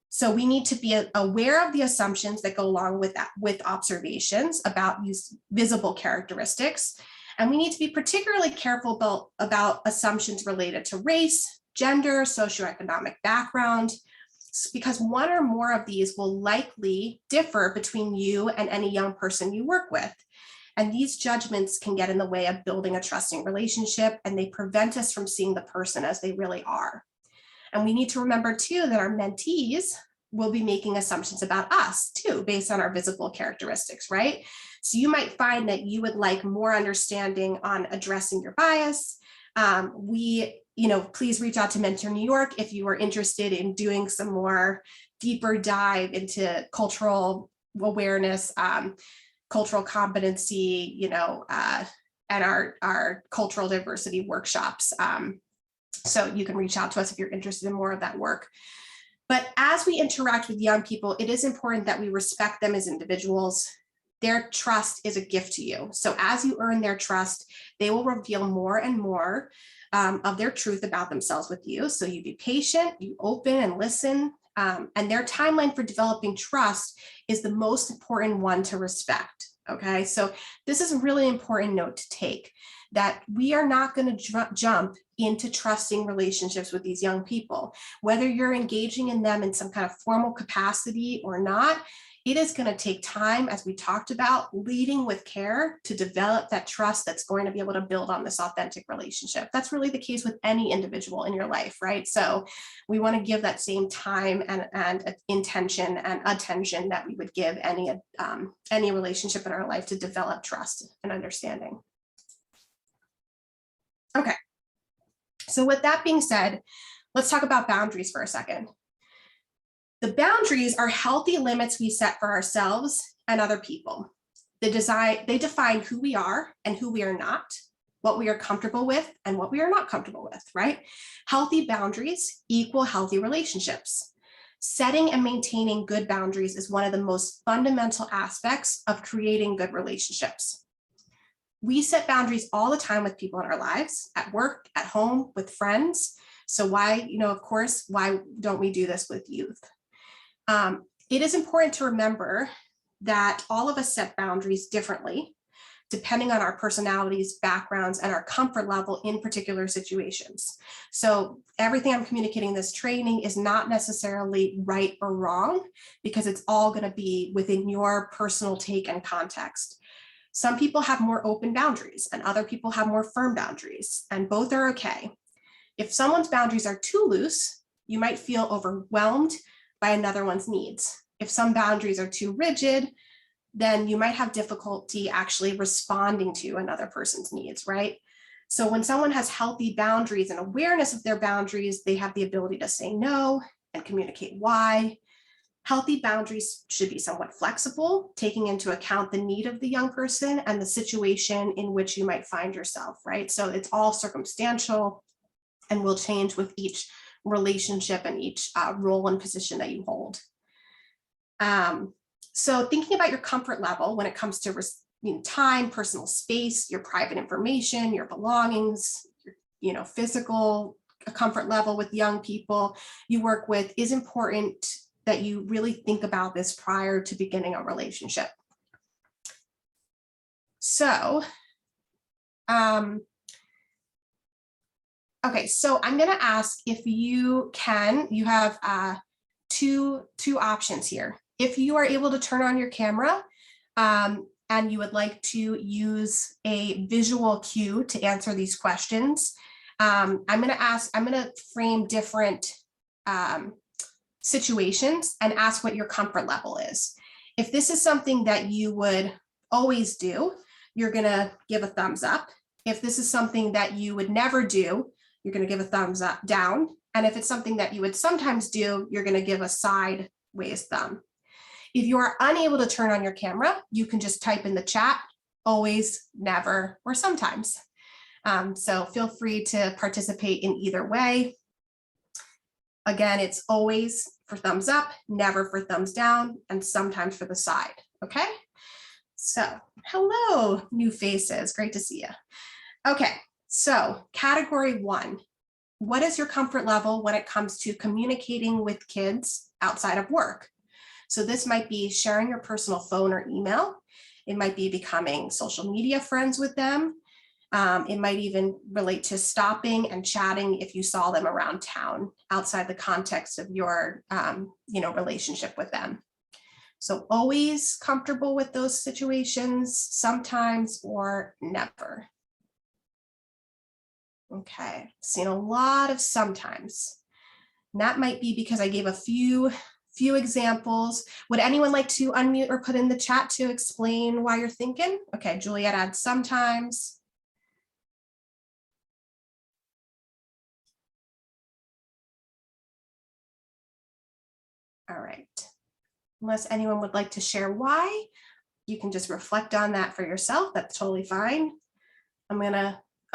So we need to be aware of the assumptions that go along with that, with observations about these visible characteristics. And we need to be particularly careful about assumptions related to race, gender, socioeconomic background, because one or more of these will likely differ between you and any young person you work with. And these judgments can get in the way of building a trusting relationship, and they prevent us from seeing the person as they really are. And we need to remember too that our mentees will be making assumptions about us too, based on our visible characteristics, right? So you might find that you would like more understanding on addressing your bias. Please reach out to Mentor New York if you are interested in doing some more deeper dive into cultural awareness, cultural competency, and our cultural diversity workshops. So you can reach out to us if you're interested in more of that work. But as we interact with young people, it is important that we respect them as individuals. Their trust is a gift to you. So as you earn their trust, they will reveal more and more of their truth about themselves with you. So you be patient, you open and listen. And their timeline for developing trust is the most important one to respect. Okay, so this is a really important note to take, that we are not going to jump into trusting relationships with these young people. Whether you're engaging in them in some kind of formal capacity or not, it is going to take time, as we talked about, leading with care to develop that trust that's going to be able to build on this authentic relationship. That's really the case with any individual in your life, right? So we want to give that same time and intention and attention that we would give any relationship in our life to develop trust and understanding. Okay, so with that being said, let's talk about boundaries for a second. The boundaries are healthy limits we set for ourselves and other people. They define who we are and who we are not, what we are comfortable with and what we are not comfortable with, right? Healthy boundaries equal healthy relationships. Setting and maintaining good boundaries is one of the most fundamental aspects of creating good relationships. We set boundaries all the time with people in our lives, at work, at home, with friends. So why, of course, why don't we do this with youth? It is important to remember that all of us set boundaries differently, depending on our personalities, backgrounds, and our comfort level in particular situations. So everything I'm communicating in this training is not necessarily right or wrong, because it's all going to be within your personal take and context. Some people have more open boundaries and other people have more firm boundaries, and both are okay. If someone's boundaries are too loose, you might feel overwhelmed by another one's needs. If some boundaries are too rigid, then you might have difficulty actually responding to another person's needs, right? So when someone has healthy boundaries and awareness of their boundaries, they have the ability to say no and communicate why. Healthy boundaries should be somewhat flexible, taking into account the need of the young person and the situation in which you might find yourself, right? So it's all circumstantial and will change with each relationship and each role and position that you hold. So thinking about your comfort level when it comes to time, personal space, your private information, your belongings, your physical comfort level with young people you work with is important that you really think about this prior to beginning a relationship. So, okay, so I'm going to ask if you have two options here. If you are able to turn on your camera and you would like to use a visual cue to answer these questions, I'm going to frame different situations and ask what your comfort level is. If this is something that you would always do, you're going to give a thumbs up. If this is something that you would never do, you're going to give a thumbs up down. And if it's something that you would sometimes do, you're going to give a sideways thumb. If you are unable to turn on your camera, you can just type in the chat, always, never, or sometimes. So feel free to participate in either way. Again, it's always for thumbs up, never for thumbs down, and sometimes for the side, okay? So, hello, new faces, great to see you. Okay, so category 1, what is your comfort level when it comes to communicating with kids outside of work? So this might be sharing your personal phone or email. It might be becoming social media friends with them. It might even relate to stopping and chatting if you saw them around town outside the context of your relationship with them. So always comfortable with those situations, sometimes or never. Okay, seen a lot of sometimes. And that might be because I gave a few examples. Would anyone like to unmute or put in the chat to explain why you're thinking? Okay, Juliet adds sometimes. All right. Unless anyone would like to share why, you can just reflect on that for yourself. That's totally fine.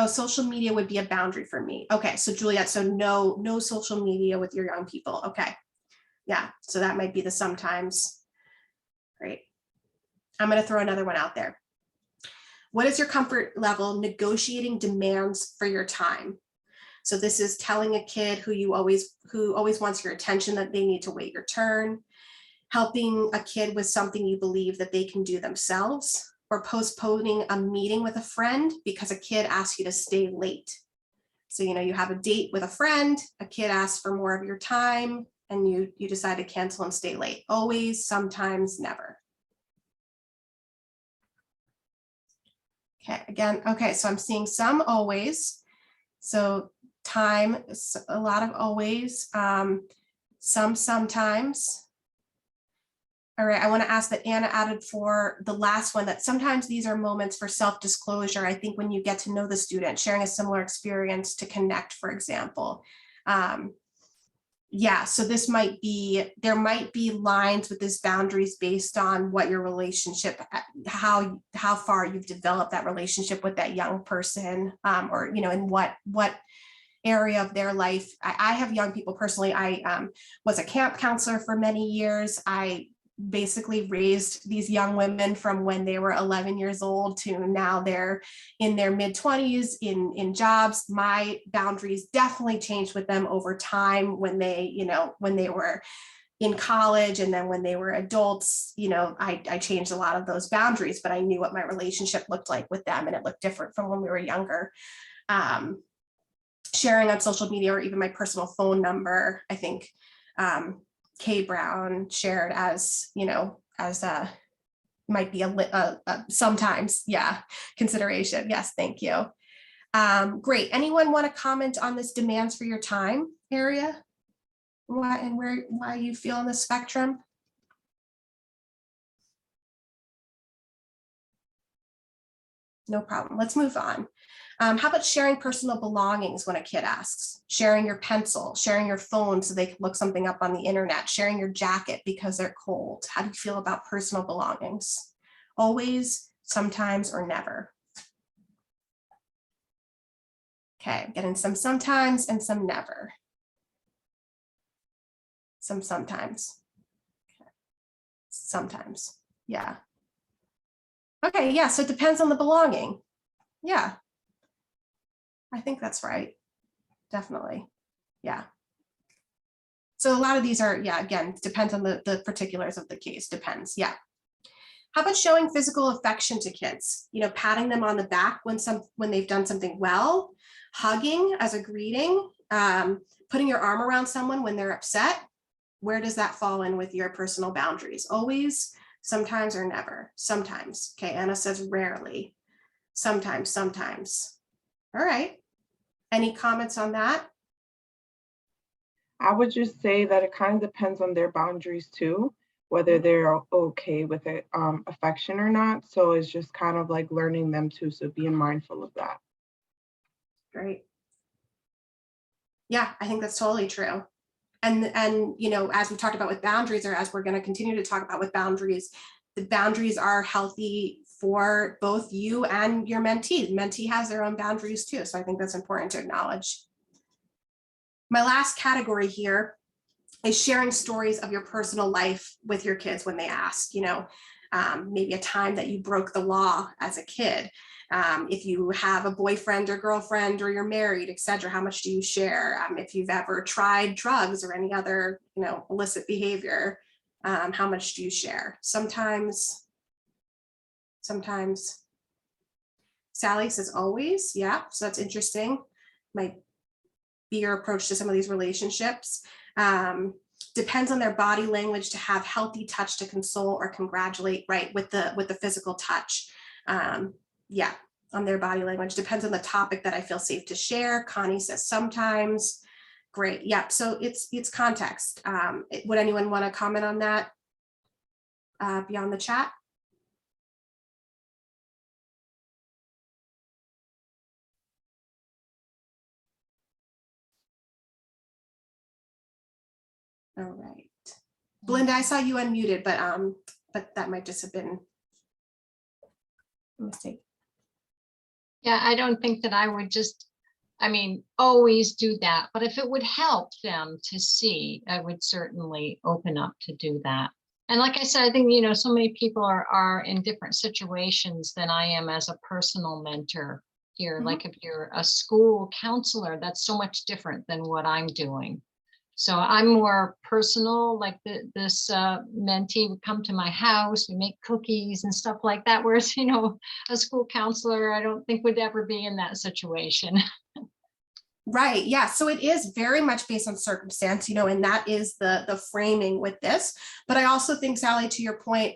Social media would be a boundary for me. Okay, so Juliet, so no social media with your young people. Okay. Yeah, so that might be the sometimes. Great. I'm going to throw another one out there. What is your comfort level negotiating demands for your time? So this is telling a kid who always wants your attention that they need to wait your turn, helping a kid with something you believe that they can do themselves, or postponing a meeting with a friend because a kid asks you to stay late. So, you have a date with a friend, a kid asks for more of your time, and you decide to cancel and stay late. Always, sometimes, never. Okay, again, okay, so I'm seeing some always. So time, a lot of always, some sometimes. All right, I want to ask that Anna added for the last one that sometimes these are moments for self-disclosure. I think when you get to know the student, sharing a similar experience to connect, for example. Yeah, so there might be lines with this boundaries based on what your relationship, how far you've developed that relationship with that young person, or in what area of their life. I have young people personally. I was a camp counselor for many years. I basically raised these young women from when they were 11 years old to now they're in their mid-20s in jobs. My boundaries definitely changed with them over time when they were in college, and then when they were adults, I changed a lot of those boundaries, but I knew what my relationship looked like with them, and it looked different from when we were younger. Sharing on social media or even my personal phone number, I think Kay Brown shared as might be a sometimes, yeah, consideration. Yes, thank you. Great. Anyone want to comment on this demands for your time area? Why you feel on the spectrum? No problem. Let's move on. How about sharing personal belongings when a kid asks? Sharing your pencil, sharing your phone so they can look something up on the internet, sharing your jacket because they're cold. How do you feel about personal belongings? Always, sometimes, or never? Okay, getting some sometimes and some never. Some sometimes. Okay. Sometimes, yeah. Okay, yeah, so it depends on the belonging. Yeah. I think that's right. Definitely. Yeah. So a lot of these are, yeah, again, depends on the particulars of the case, depends. Yeah. How about showing physical affection to kids? You know, patting them on the back when they've done something well, hugging as a greeting, putting your arm around someone when they're upset. Where does that fall in with your personal boundaries? Always, sometimes, or never? Sometimes. Okay, Anna says rarely. Sometimes, sometimes. All right. Any comments on that? I would just say that it kind of depends on their boundaries too, whether they're okay with it, affection or not. So it's just kind of like learning them too. So being mindful of that. Great. Yeah, I think that's totally true. And you know, as we talked about with boundaries, or as we're going to continue to talk about with boundaries, the boundaries are healthy for both you and your mentee. The mentee has their own boundaries too. So I think that's important to acknowledge. My last category here is sharing stories of your personal life with your kids when they ask, you know, maybe a time that you broke the law as a kid. If you have a boyfriend or girlfriend, or you're married, etc., how much do you share? If you've ever tried drugs or any other, you know, illicit behavior, how much do you share? Sometimes. Sally says always. Yeah, so that's interesting. Might be your approach to some of these relationships. Depends on their body language to have healthy touch to console or congratulate, right, with the physical touch. Yeah, on their body language. Depends on the topic that I feel safe to share. Connie says sometimes. Great. Yeah, so it's context. Would anyone want to comment on that beyond the chat? All right. Belinda, I saw you unmuted, but that might just have been a mistake. Yeah, I don't think that I would just, I mean, always do that. But if it would help them to see, I would certainly open up to do that. And like I said, I think, you know, so many people are in different situations than I am as a personal mentor here. Mhm. Like if you're a school counselor, that's so much different than what I'm doing. So I'm more personal, like this mentee would come to my house, we make cookies and stuff like that. Whereas, you know, a school counselor, I don't think would ever be in that situation. Right. Yeah. So it is very much based on circumstance, you know, and that is the framing with this. But I also think, Sally, to your point,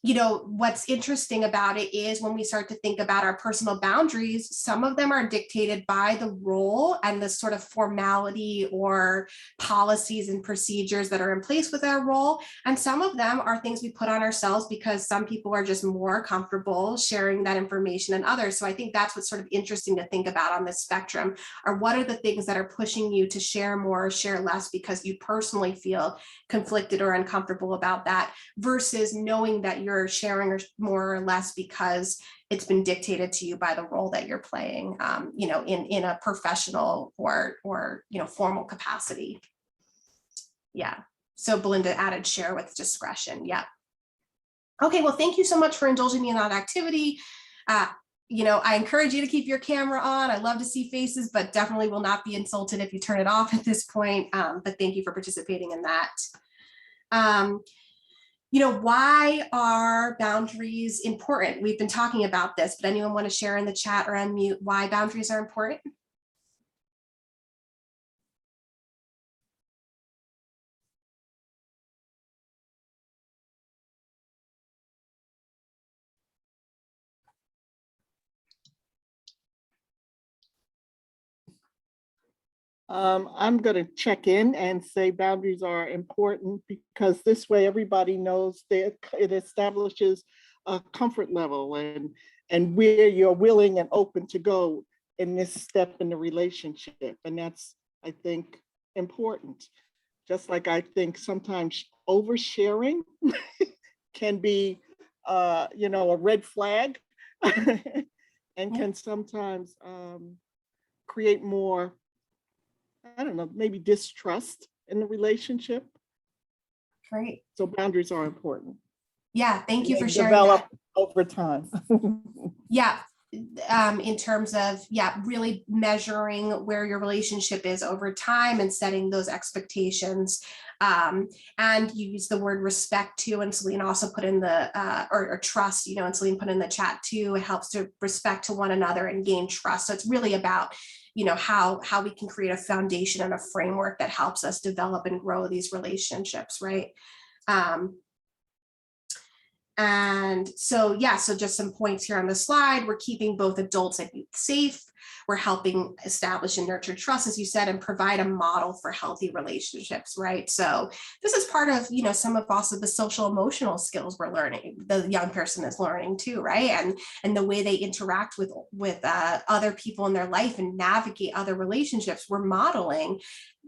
you know, what's interesting about it is when we start to think about our personal boundaries, some of them are dictated by the role and the sort of formality or policies and procedures that are in place with our role. And some of them are things we put on ourselves because some people are just more comfortable sharing that information than others. So I think that's what's sort of interesting to think about on this spectrum, are what are the things that are pushing you to share more or share less because you personally feel conflicted or uncomfortable about that, versus knowing that you're sharing more or less because it's been dictated to you by the role that you're playing, you know, in a professional or you know, formal capacity. Yeah. So Belinda added share with discretion. Yeah. Okay. Well, thank you so much for indulging me in that activity. You know, I encourage you to keep your camera on. I love to see faces, but definitely will not be insulted if you turn it off at this point. But thank you for participating in that. You know, why are boundaries important? We've been talking about this, but anyone want to share in the chat or unmute why boundaries are important? I'm going to check in and say boundaries are important because this way everybody knows that it establishes comfort level and where you're willing and open to go in this step in the relationship. And that's, I think, important. Just like I think sometimes oversharing can be, a red flag and can sometimes create more, I don't know, maybe distrust in the relationship. Great. So boundaries are important. Yeah, thank you They for sharing develop that. over time. Yeah, in terms of, really measuring where your relationship is over time and setting those expectations. And you use the word respect too, and Celine also put in the, or trust, and Celine put in the chat too. It helps to respect to one another and gain trust. So it's really about, how we can create a foundation and a framework that helps us develop and grow these relationships, right? And so, so just some points here on the slide. We're keeping both adults and youth safe. We're helping establish and nurture trust, as you said, and provide a model for healthy relationships, right? So this is part of, some of also the social emotional skills we're learning, the young person is learning too, right? And the way they interact with other people in their life and navigate other relationships, we're modeling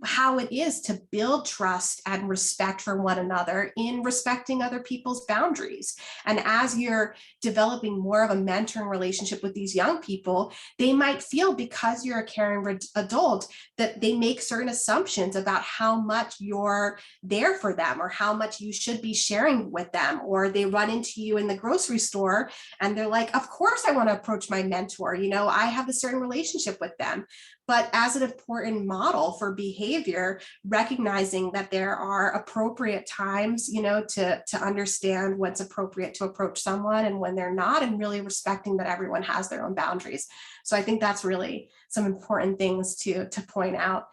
how it is to build trust and respect for one another in respecting other people's boundaries. And as you're developing more of a mentoring relationship with these young people, they might feel, because you're a caring adult, that they make certain assumptions about how much you're there for them or how much you should be sharing with them. Or they run into you in the grocery store and they're like, of course I want to approach my mentor, I have a certain relationship with them. But as an important model for behavior, recognizing that there are appropriate times, to understand what's appropriate to approach someone and when they're not, and really respecting that everyone has their own boundaries. So I think that's really some important things to point out.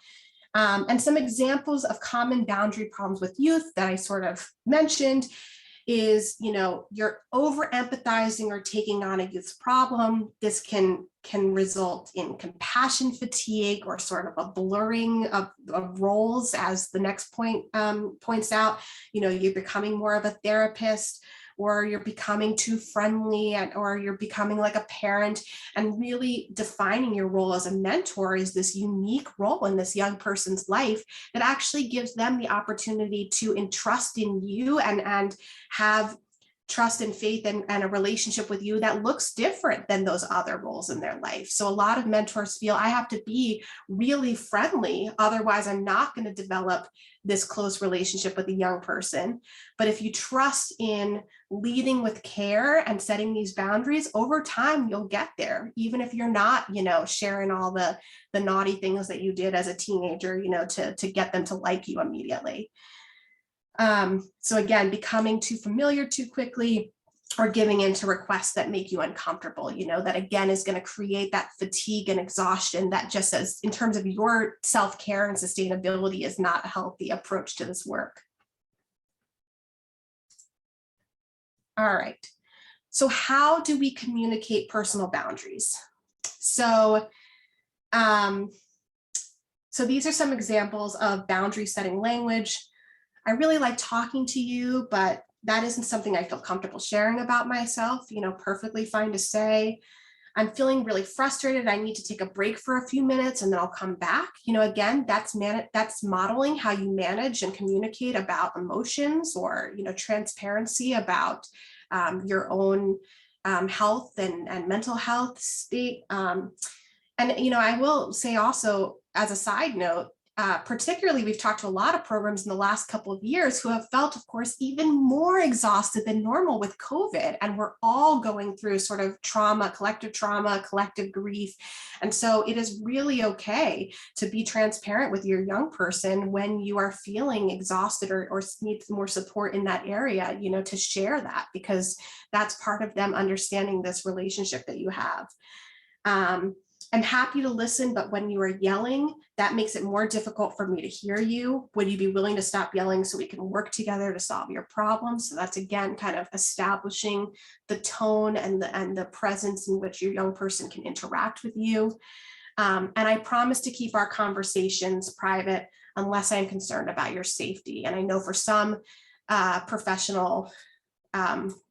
And some examples of common boundary problems with youth that I sort of mentioned is, you're over empathizing or taking on a youth's problem. This can result in compassion fatigue or sort of a blurring of roles, as the next point points out. You're becoming more of a therapist, or you're becoming too friendly, or you're becoming like a parent, and really defining your role as a mentor is this unique role in this young person's life that actually gives them the opportunity to entrust in you and have trust and faith and a relationship with you that looks different than those other roles in their life. So a lot of mentors feel, I have to be really friendly, otherwise I'm not going to develop this close relationship with a young person. But if you trust in leading with care and setting these boundaries, over time you'll get there, even if you're not, sharing all the naughty things that you did as a teenager, to get them to like you immediately. So again, becoming too familiar too quickly, or giving in to requests that make you uncomfortable, that again is going to create that fatigue and exhaustion that, just as in terms of your self-care and sustainability, is not a healthy approach to this work. All right. So how do we communicate personal boundaries? So these are some examples of boundary setting language. I really like talking to you, but that isn't something I feel comfortable sharing about myself, perfectly fine to say. I'm feeling really frustrated. I need to take a break for a few minutes and then I'll come back. Again, that's modeling how you manage and communicate about emotions, or, transparency about your own health and mental health state. And, I will say also, as a side note, particularly, we've talked to a lot of programs in the last couple of years who have felt, of course, even more exhausted than normal with COVID. And we're all going through sort of trauma, collective grief. And so it is really okay to be transparent with your young person when you are feeling exhausted or need more support in that area, to share that, because that's part of them understanding this relationship that you have. I'm happy to listen, but when you are yelling, that makes it more difficult for me to hear you. Would you be willing to stop yelling so we can work together to solve your problems? So that's, again, kind of establishing the tone and the presence in which your young person can interact with you. And I promise to keep our conversations private unless I'm concerned about your safety. And I know for some professional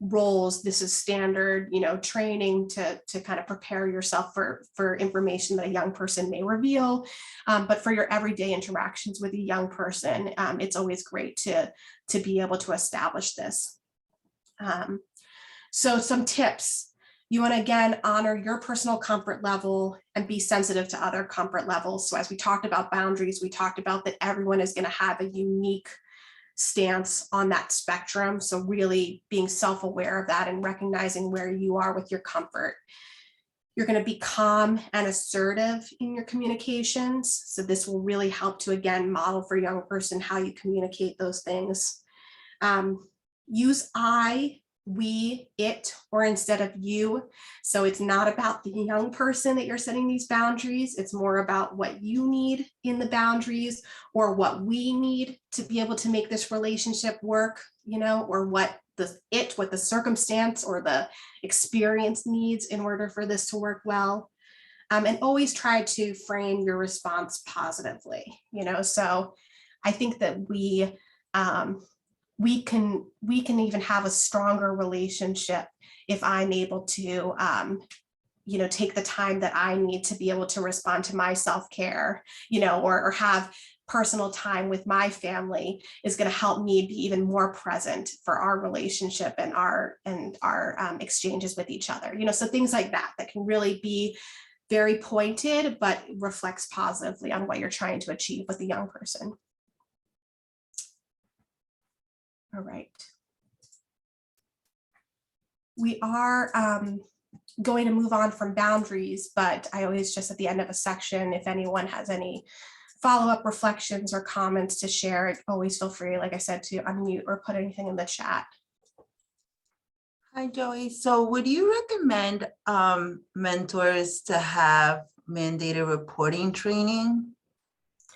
roles. This is standard, training to kind of prepare yourself for information that a young person may reveal. But for your everyday interactions with a young person, it's always great to be able to establish this. So some tips. You want to, again, honor your personal comfort level and be sensitive to other comfort levels. So as we talked about boundaries, we talked about that everyone is going to have a unique stance on that spectrum. So really being self-aware of that and recognizing where you are with your comfort. You're going to be calm and assertive in your communications. So this will really help to, again, model for a young person how you communicate those things. Use I, we, it, or instead of you. So it's not about the young person that you're setting these boundaries. It's more about what you need in the boundaries, or what we need to be able to make this relationship work, or what the circumstance or the experience needs in order for this to work well. And always try to frame your response positively, so I think that we can even have a stronger relationship if I'm able to, take the time that I need to be able to respond to my self-care, or have personal time with my family is going to help me be even more present for our relationship and our exchanges with each other. So things like that can really be very pointed, but reflects positively on what you're trying to achieve with a young person. All right. We are going to move on from boundaries, but I always just at the end of a section, if anyone has any follow-up reflections or comments to share, always feel free, like I said, to unmute or put anything in the chat. Hi, Joey. So would you recommend mentors to have mandated reporting training?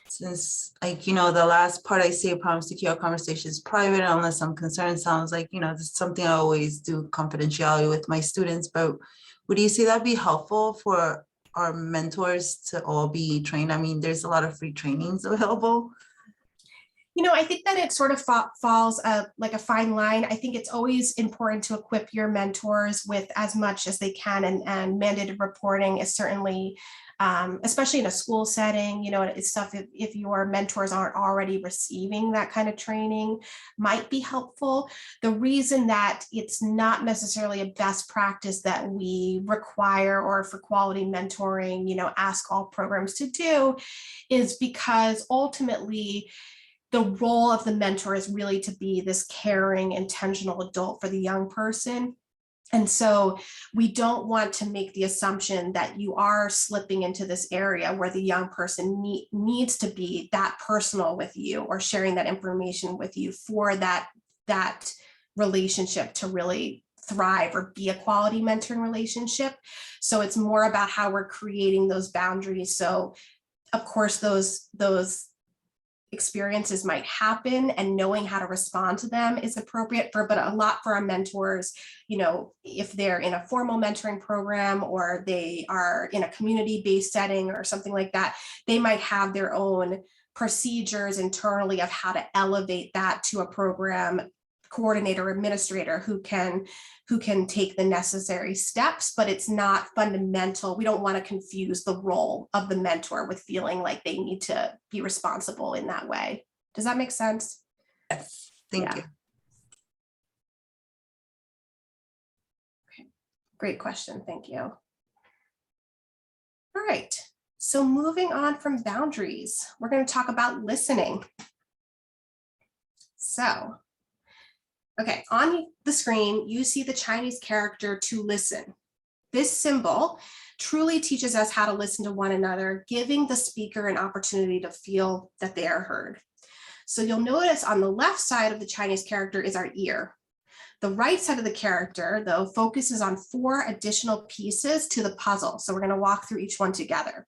Since, the last part I say, promise to keep our conversations private unless I'm concerned, sounds like, this is something I always do confidentiality with my students, but would you say that'd be helpful for our mentors to all be trained? I mean, there's a lot of free trainings available. I think that it sort of falls like a fine line. I think it's always important to equip your mentors with as much as they can, and mandated reporting is certainly, especially in a school setting, it's stuff if your mentors aren't already receiving that kind of training might be helpful. The reason that it's not necessarily a best practice that we require or for quality mentoring, ask all programs to do is because ultimately, the role of the mentor is really to be this caring, intentional adult for the young person. And so we don't want to make the assumption that you are slipping into this area where the young person needs to be that personal with you or sharing that information with you for that relationship to really thrive or be a quality mentoring relationship. So it's more about how we're creating those boundaries. So of course, those experiences might happen, and knowing how to respond to them is appropriate but a lot for our mentors, if they're in a formal mentoring program or they are in a community-based setting or something like that, they might have their own procedures internally of how to elevate that to a program coordinator, administrator who can take the necessary steps, but it's not fundamental. We don't want to confuse the role of the mentor with feeling like they need to be responsible in that way. Does that make sense? Yes, thank you. Okay, great question, thank you. All right, so moving on from boundaries, we're going to talk about listening. So, okay, on the screen, you see the Chinese character to listen. This symbol truly teaches us how to listen to one another, giving the speaker an opportunity to feel that they are heard. So you'll notice on the left side of the Chinese character is our ear. The right side of the character, though, focuses on 4 additional pieces to the puzzle. So we're going to walk through each one together.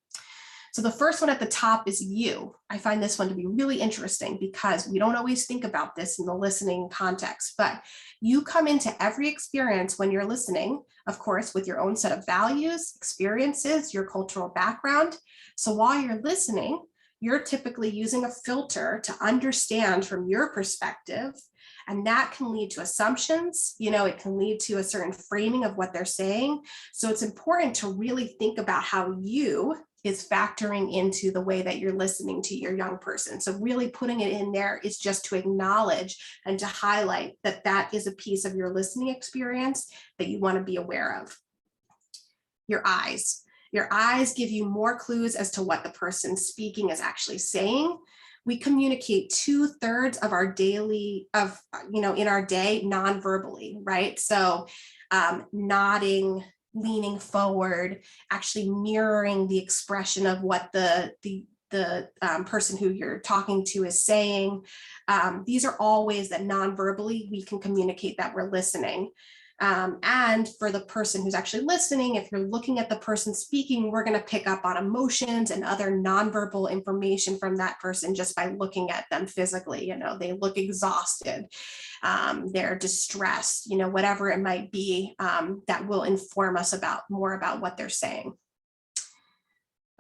So the first one at the top is you. I find this one to be really interesting because we don't always think about this in the listening context, but you come into every experience when you're listening, of course, with your own set of values, experiences, your cultural background. So while you're listening, you're typically using a filter to understand from your perspective And that can lead to assumptions, it can lead to a certain framing of what they're saying. So it's important to really think about how you is factoring into the way that you're listening to your young person. So really putting it in there is just to acknowledge and to highlight that that is a piece of your listening experience that you want to be aware of. Your eyes. Your eyes give you more clues as to what the person speaking is actually saying. We communicate 2/3 of our daily, in our day non-verbally, right? So nodding, leaning forward, actually mirroring the expression of what the person who you're talking to is saying. These are all ways that non-verbally we can communicate that we're listening. And for the person who's actually listening, if you're looking at the person speaking, we're going to pick up on emotions and other nonverbal information from that person just by looking at them physically. They look exhausted, they're distressed, whatever it might be, that will inform us more about what they're saying.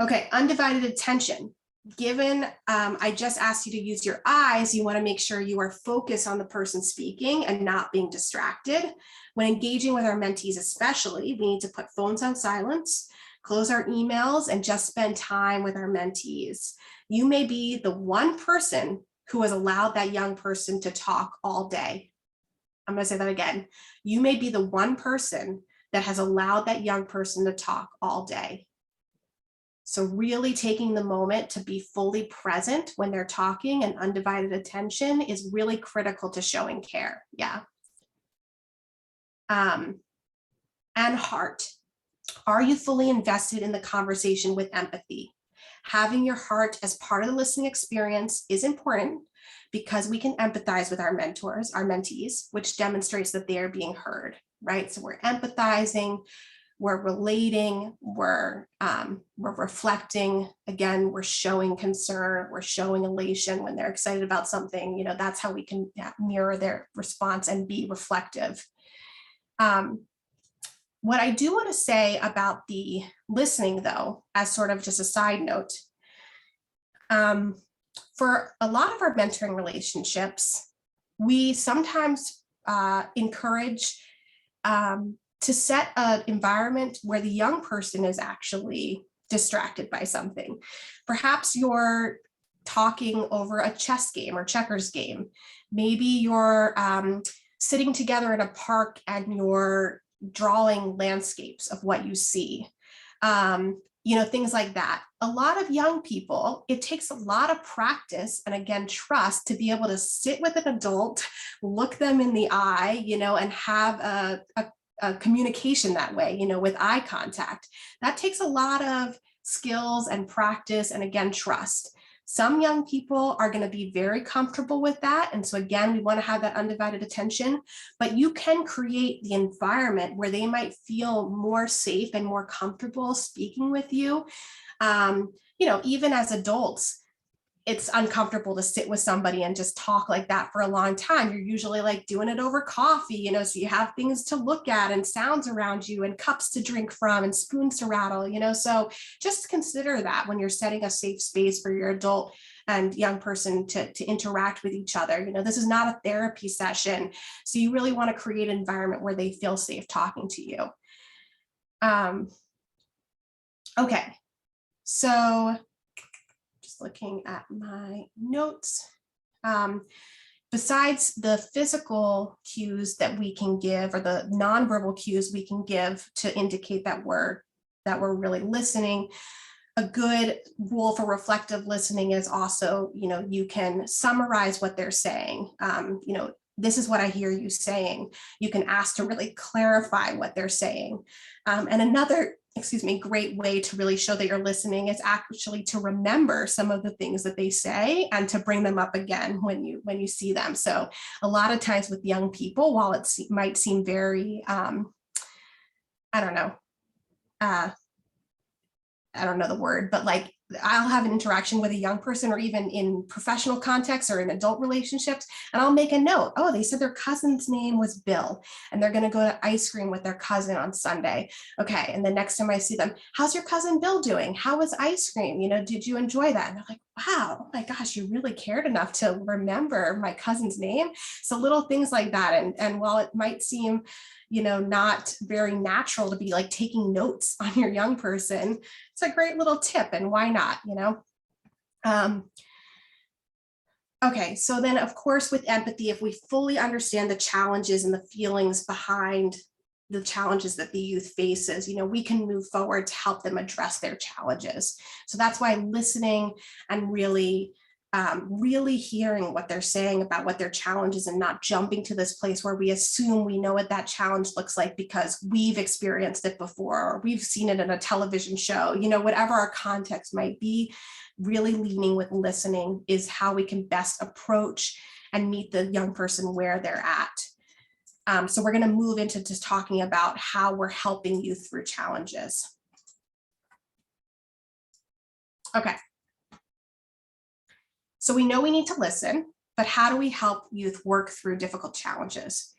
Okay, undivided attention. Given I just asked you to use your eyes, you want to make sure you are focused on the person speaking and not being distracted. When engaging with our mentees especially, we need to put phones on silence, close our emails, and just spend time with our mentees. You may be the one person who has allowed that young person to talk all day. I'm going to say that again. You may be the one person that has allowed that young person to talk all day. So really taking the moment to be fully present when they're talking and undivided attention is really critical to showing care. Yeah. And heart. Are you fully invested in the conversation with empathy? Having your heart as part of the listening experience is important because we can empathize with our mentors, our mentees, which demonstrates that they are being heard, right? So we're empathizing, we're relating, we're reflecting. Again, we're showing concern, we're showing elation when they're excited about something. That's how we can mirror their response and be reflective. What I do want to say about the listening, though, as sort of just a side note, for a lot of our mentoring relationships, we sometimes encourage to set an environment where the young person is actually distracted by something. Perhaps you're talking over a chess game or checkers game. Maybe you're sitting together in a park and you're drawing landscapes of what you see. Things like that. A lot of young people, it takes a lot of practice and again, trust to be able to sit with an adult, look them in the eye, and have a communication that way, with eye contact. That takes a lot of skills and practice and again, trust. Some young people are going to be very comfortable with that. And so again, we want to have that undivided attention, but you can create the environment where they might feel more safe and more comfortable speaking with you. Even as adults, it's uncomfortable to sit with somebody and just talk like that for a long time. You're usually like doing it over coffee, so you have things to look at and sounds around you and cups to drink from and spoons to rattle, so just consider that when you're setting a safe space for your adult and young person to interact with each other. This is not a therapy session. So you really want to create an environment where they feel safe talking to you. Okay, so looking at my notes. Besides the physical cues that we can give or the nonverbal cues we can give to indicate that we're really listening, a good rule for reflective listening is also, you can summarize what they're saying. This is what I hear you saying. You can ask to really clarify what they're saying. And another great way to really show that you're listening is actually to remember some of the things that they say and to bring them up again when you see them. So a lot of times with young people, while it might seem very, I don't know the word, but like I'll have an interaction with a young person, or even in professional contexts or in adult relationships, and I'll make a note. Oh, they said their cousin's name was Bill, and they're going to go to ice cream with their cousin on Sunday. Okay. And the next time I see them, how's your cousin Bill doing? How was ice cream? You know, did you enjoy that? And they're like, wow, oh my gosh, you really cared enough to remember my cousin's name. So little things like that. And while it might seem, you know, not very natural to be like taking notes on your young person, it's a great little tip, and why not, you know? Okay, so then of course with empathy, if we fully understand the challenges and the feelings behind the challenges that the youth faces, you know, we can move forward to help them address their challenges. So that's why listening and really hearing what they're saying about what their challenge is, and not jumping to this place where we assume we know what that challenge looks like because we've experienced it before, or we've seen it in a television show, you know, whatever our context might be. Really leading with listening is how we can best approach and meet the young person where they're at. So we're going to move into just talking about how we're helping youth through challenges. Okay. So we know we need to listen, but how do we help youth work through difficult challenges?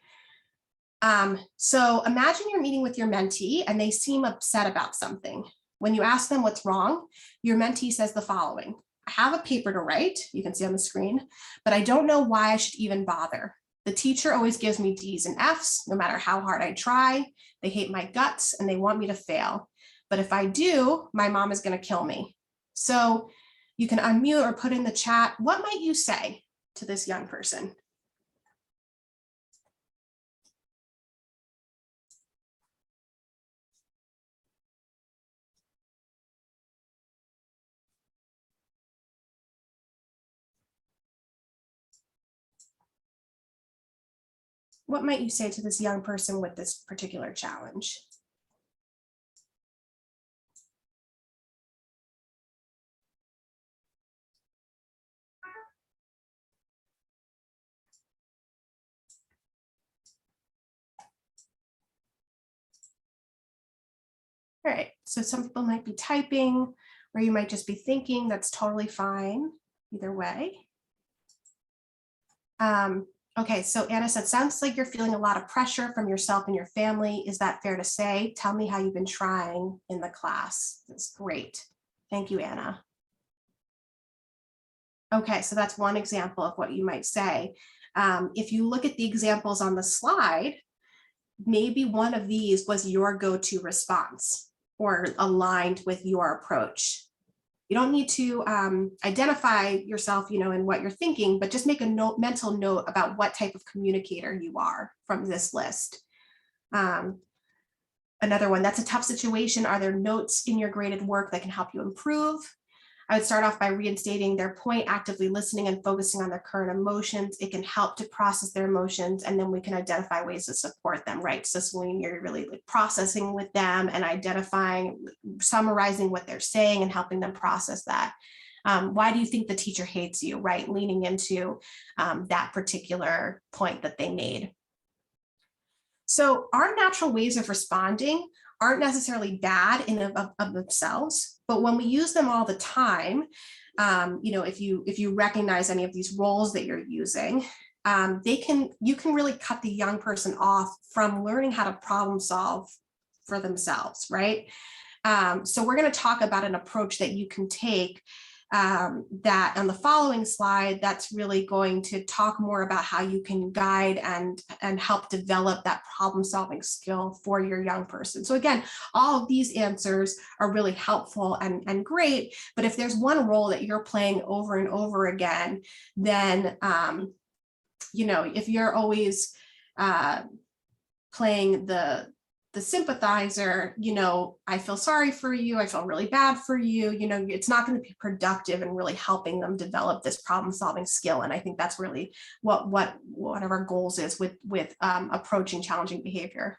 So imagine you're meeting with your mentee and they seem upset about something. When you ask them what's wrong, your mentee says the following: I have a paper to write, you can see on the screen, but I don't know why I should even bother. The teacher always gives me D's and F's, no matter how hard I try. They hate my guts and they want me to fail. But if I do, my mom is going to kill me. So you can unmute or put in the chat, what might you say to this young person? What might you say to this young person with this particular challenge? All right, so some people might be typing, or you might just be thinking. That's totally fine, either way. Okay, so Anna said, sounds like you're feeling a lot of pressure from yourself and your family. Is that fair to say? Tell me how you've been trying in the class. That's great. Thank you, Anna. Okay, so that's one example of what you might say. If you look at the examples on the slide, maybe one of these was your go-to response or aligned with your approach. You don't need to identify yourself, you know, in what you're thinking, but just make a mental note about what type of communicator you are from this list. Another one, that's a tough situation. Are there notes in your graded work that can help you improve? I would start off by reinstating their point, actively listening and focusing on their current emotions. It can help to process their emotions, and then we can identify ways to support them, right? So when you're really like processing with them and identifying, summarizing what they're saying and helping them process that. Why do you think the teacher hates you, right? Leaning into that particular point that they made. So our natural ways of responding aren't necessarily bad in of themselves, but when we use them all the time, you know, if you recognize any of these roles that you're using, you can really cut the young person off from learning how to problem solve for themselves, right? So we're going to talk about an approach that you can take that on the following slide, that's really going to talk more about how you can guide and help develop that problem solving skill for your young person. So again, all of these answers are really helpful and great, but if there's one role that you're playing over and over again, then, you know, if you're always playing the sympathizer, you know, I feel sorry for you, I feel really bad for you, you know, it's not going to be productive and really helping them develop this problem solving skill. And I think that's really what one of our goals is with approaching challenging behavior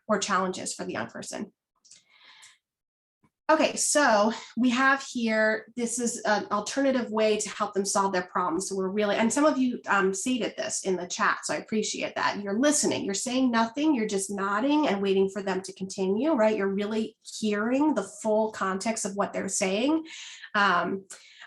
or challenges for the young person. Okay, so we have here, this is an alternative way to help them solve their problems. So we're really, and some of you stated this in the chat, so I appreciate that. You're listening, you're saying nothing, you're just nodding and waiting for them to continue, right? You're really hearing the full context of what they're saying.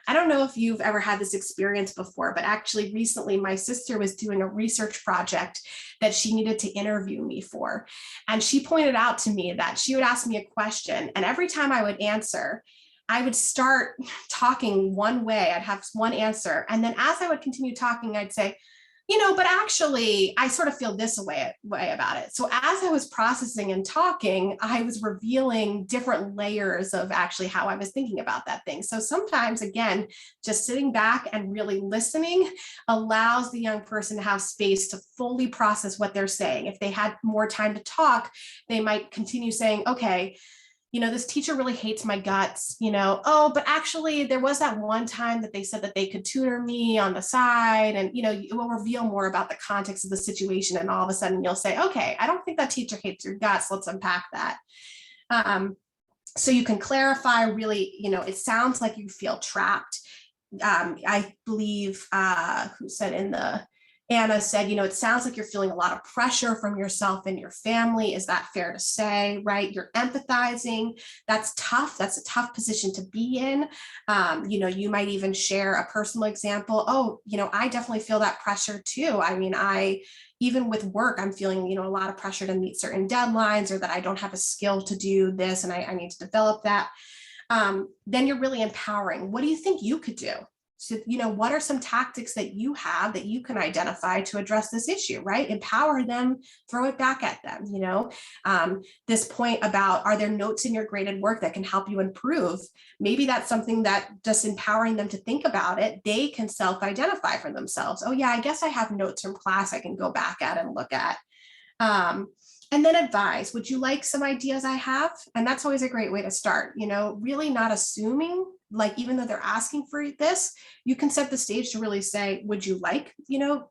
I don't know if you've ever had this experience before, but actually recently my sister was doing a research project that she needed to interview me for. And she pointed out to me that she would ask me a question, and every time I would answer, I would start talking one way, I'd have one answer. And then as I would continue talking, I'd say, but actually, I sort of feel this way about it. So as I was processing and talking, I was revealing different layers of actually how I was thinking about that thing. So sometimes, again, just sitting back and really listening allows the young person to have space to fully process what they're saying. If they had more time to talk, they might continue saying, okay, this teacher really hates my guts, oh, but actually there was that one time that they said that they could tutor me on the side, and, it will reveal more about the context of the situation. And all of a sudden you'll say, okay, I don't think that teacher hates your guts. Let's unpack that. So you can clarify really, it sounds like you feel trapped. I believe who said Anna said, it sounds like you're feeling a lot of pressure from yourself and your family. Is that fair to say, right? You're empathizing. That's tough. That's a tough position to be in. You might even share a personal example. Oh, I definitely feel that pressure too. I mean, even with work, I'm feeling, a lot of pressure to meet certain deadlines, or that I don't have a skill to do this and I need to develop that. Then you're really empowering. What do you think you could do? So, what are some tactics that you have that you can identify to address this issue, right? Empower them, throw it back at them, this point about, are there notes in your graded work that can help you improve? Maybe that's something that just empowering them to think about it, they can self-identify for themselves. Oh yeah, I guess I have notes from class I can go back at and look at. And then advise, would you like some ideas I have? And that's always a great way to start, really not assuming, like, even though they're asking for this, you can set the stage to really say, would you like,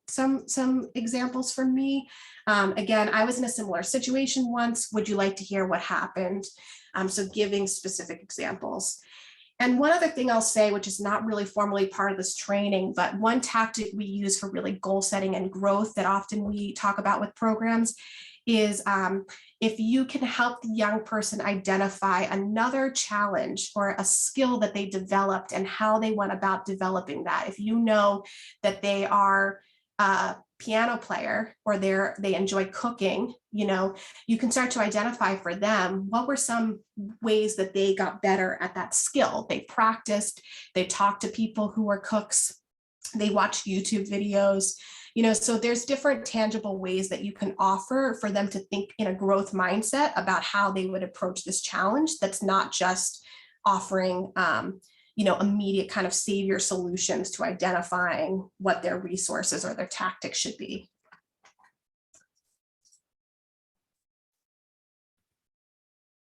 some examples from me? Again, I was in a similar situation once. Would you like to hear what happened? So giving specific examples. And one other thing I'll say, which is not really formally part of this training, but one tactic we use for really goal setting and growth that often we talk about with programs is if you can help the young person identify another challenge or a skill that they developed and how they went about developing that. If you know that they are a piano player or they enjoy cooking, you can start to identify for them what were some ways that they got better at that skill. They practiced, they talked to people who were cooks, they watched YouTube videos. So there's different tangible ways that you can offer for them to think in a growth mindset about how they would approach this challenge. That's not just offering, immediate kind of savior solutions to identifying what their resources or their tactics should be.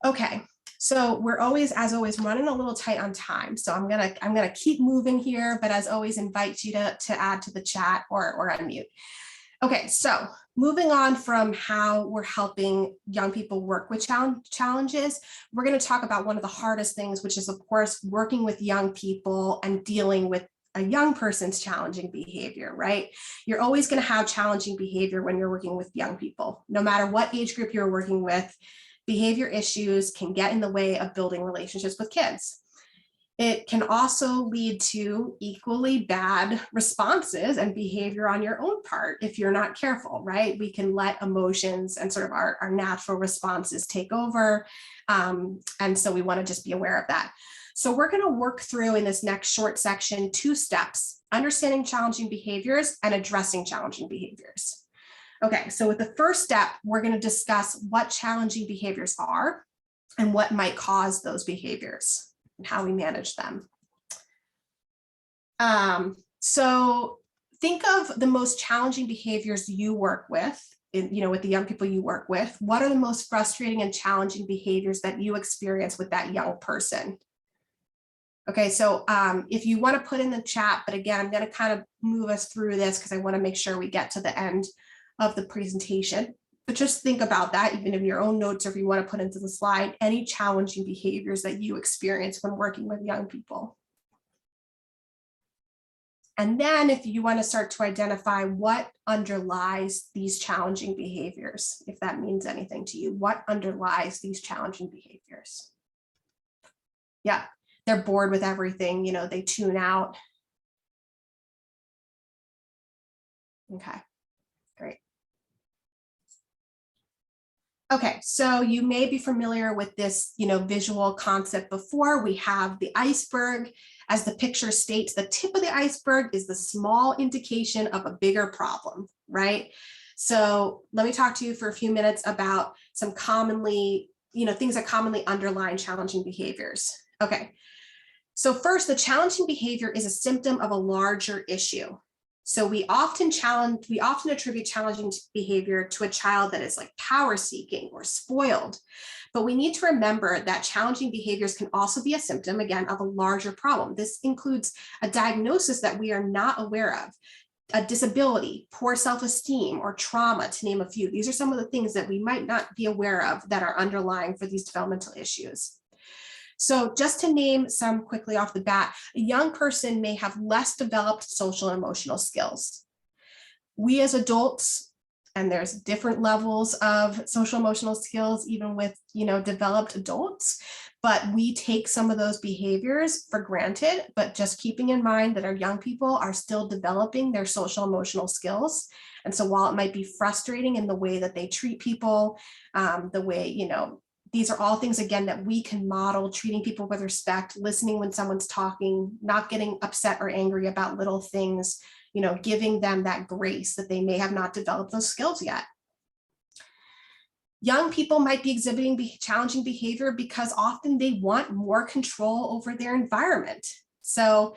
Okay. So we're always, as always, running a little tight on time. So I'm gonna keep moving here, but as always, invite you to add to the chat or unmute. Okay, so moving on from how we're helping young people work with challenges, we're going to talk about one of the hardest things, which is, of course, working with young people and dealing with a young person's challenging behavior, right? You're always going to have challenging behavior when you're working with young people, no matter what age group you're working with. Behavior issues can get in the way of building relationships with kids. It can also lead to equally bad responses and behavior on your own part if you're not careful, right? We can let emotions and sort of our natural responses take over. And so we want to just be aware of that. So we're going to work through in this next short section 2 steps: understanding challenging behaviors and addressing challenging behaviors. Okay, so with the first step, we're going to discuss what challenging behaviors are and what might cause those behaviors and how we manage them. So think of the most challenging behaviors you work with, with the young people you work with. What are the most frustrating and challenging behaviors that you experience with that young person? Okay, so if you want to put in the chat, but again, I'm going to kind of move us through this because I want to make sure we get to the end of the presentation. But just think about that, even in your own notes, or if you want to put into the slide, any challenging behaviors that you experience when working with young people. And then if you want to start to identify what underlies these challenging behaviors, if that means anything to you, what underlies these challenging behaviors? Yeah, they're bored with everything, they tune out. Okay, great. Okay, so you may be familiar with this, visual concept before. We have the iceberg. As the picture states, the tip of the iceberg is the small indication of a bigger problem, right? So let me talk to you for a few minutes about some commonly, things that commonly underline challenging behaviors. Okay, so first, the challenging behavior is a symptom of a larger issue. So we often attribute challenging behavior to a child that is like power seeking or spoiled. But we need to remember that challenging behaviors can also be a symptom, again, of a larger problem. This includes a diagnosis that we are not aware of, a disability, poor self-esteem, or trauma, to name a few. These are some of the things that we might not be aware of that are underlying for these developmental issues. So just to name some quickly off the bat, a young person may have less developed social and emotional skills. We as adults, and there's different levels of social emotional skills, even with, developed adults, but we take some of those behaviors for granted, but just keeping in mind that our young people are still developing their social emotional skills. And so while it might be frustrating in the way that they treat people, the way, these are all things, again, that we can model: treating people with respect, listening when someone's talking, not getting upset or angry about little things, giving them that grace that they may have not developed those skills yet. Young people might be exhibiting challenging behavior because often they want more control over their environment. So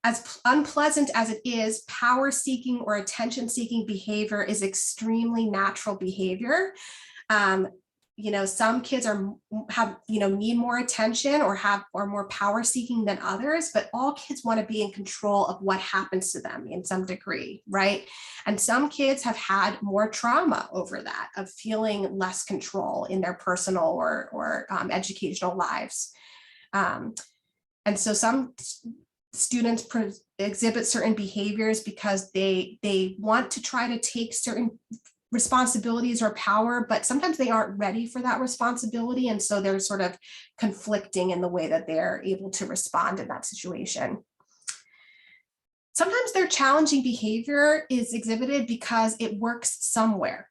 as unpleasant as it is, power-seeking or attention-seeking behavior is extremely natural behavior. Some kids need more attention or more power seeking than others, but all kids want to be in control of what happens to them in some degree, right? And some kids have had more trauma over that, of feeling less control in their personal or educational lives. And so some students exhibit certain behaviors because they want to try to take certain responsibilities or power, but sometimes they aren't ready for that responsibility. And so they're sort of conflicting in the way that they're able to respond in that situation. Sometimes their challenging behavior is exhibited because it works somewhere.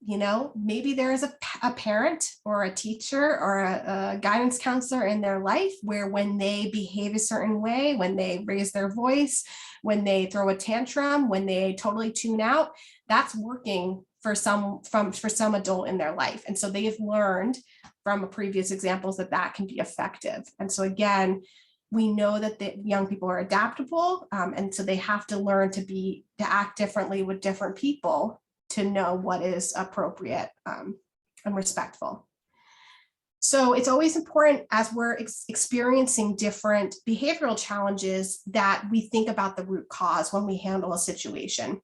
Maybe there is a parent or a teacher or a guidance counselor in their life where when they behave a certain way, when they raise their voice, when they throw a tantrum, when they totally tune out, that's working for some adult in their life. And so they've learned from previous examples that can be effective. And so again, we know that the young people are adaptable, and so they have to learn to act differently with different people to know what is appropriate and respectful. So it's always important, as we're experiencing different behavioral challenges, that we think about the root cause when we handle a situation.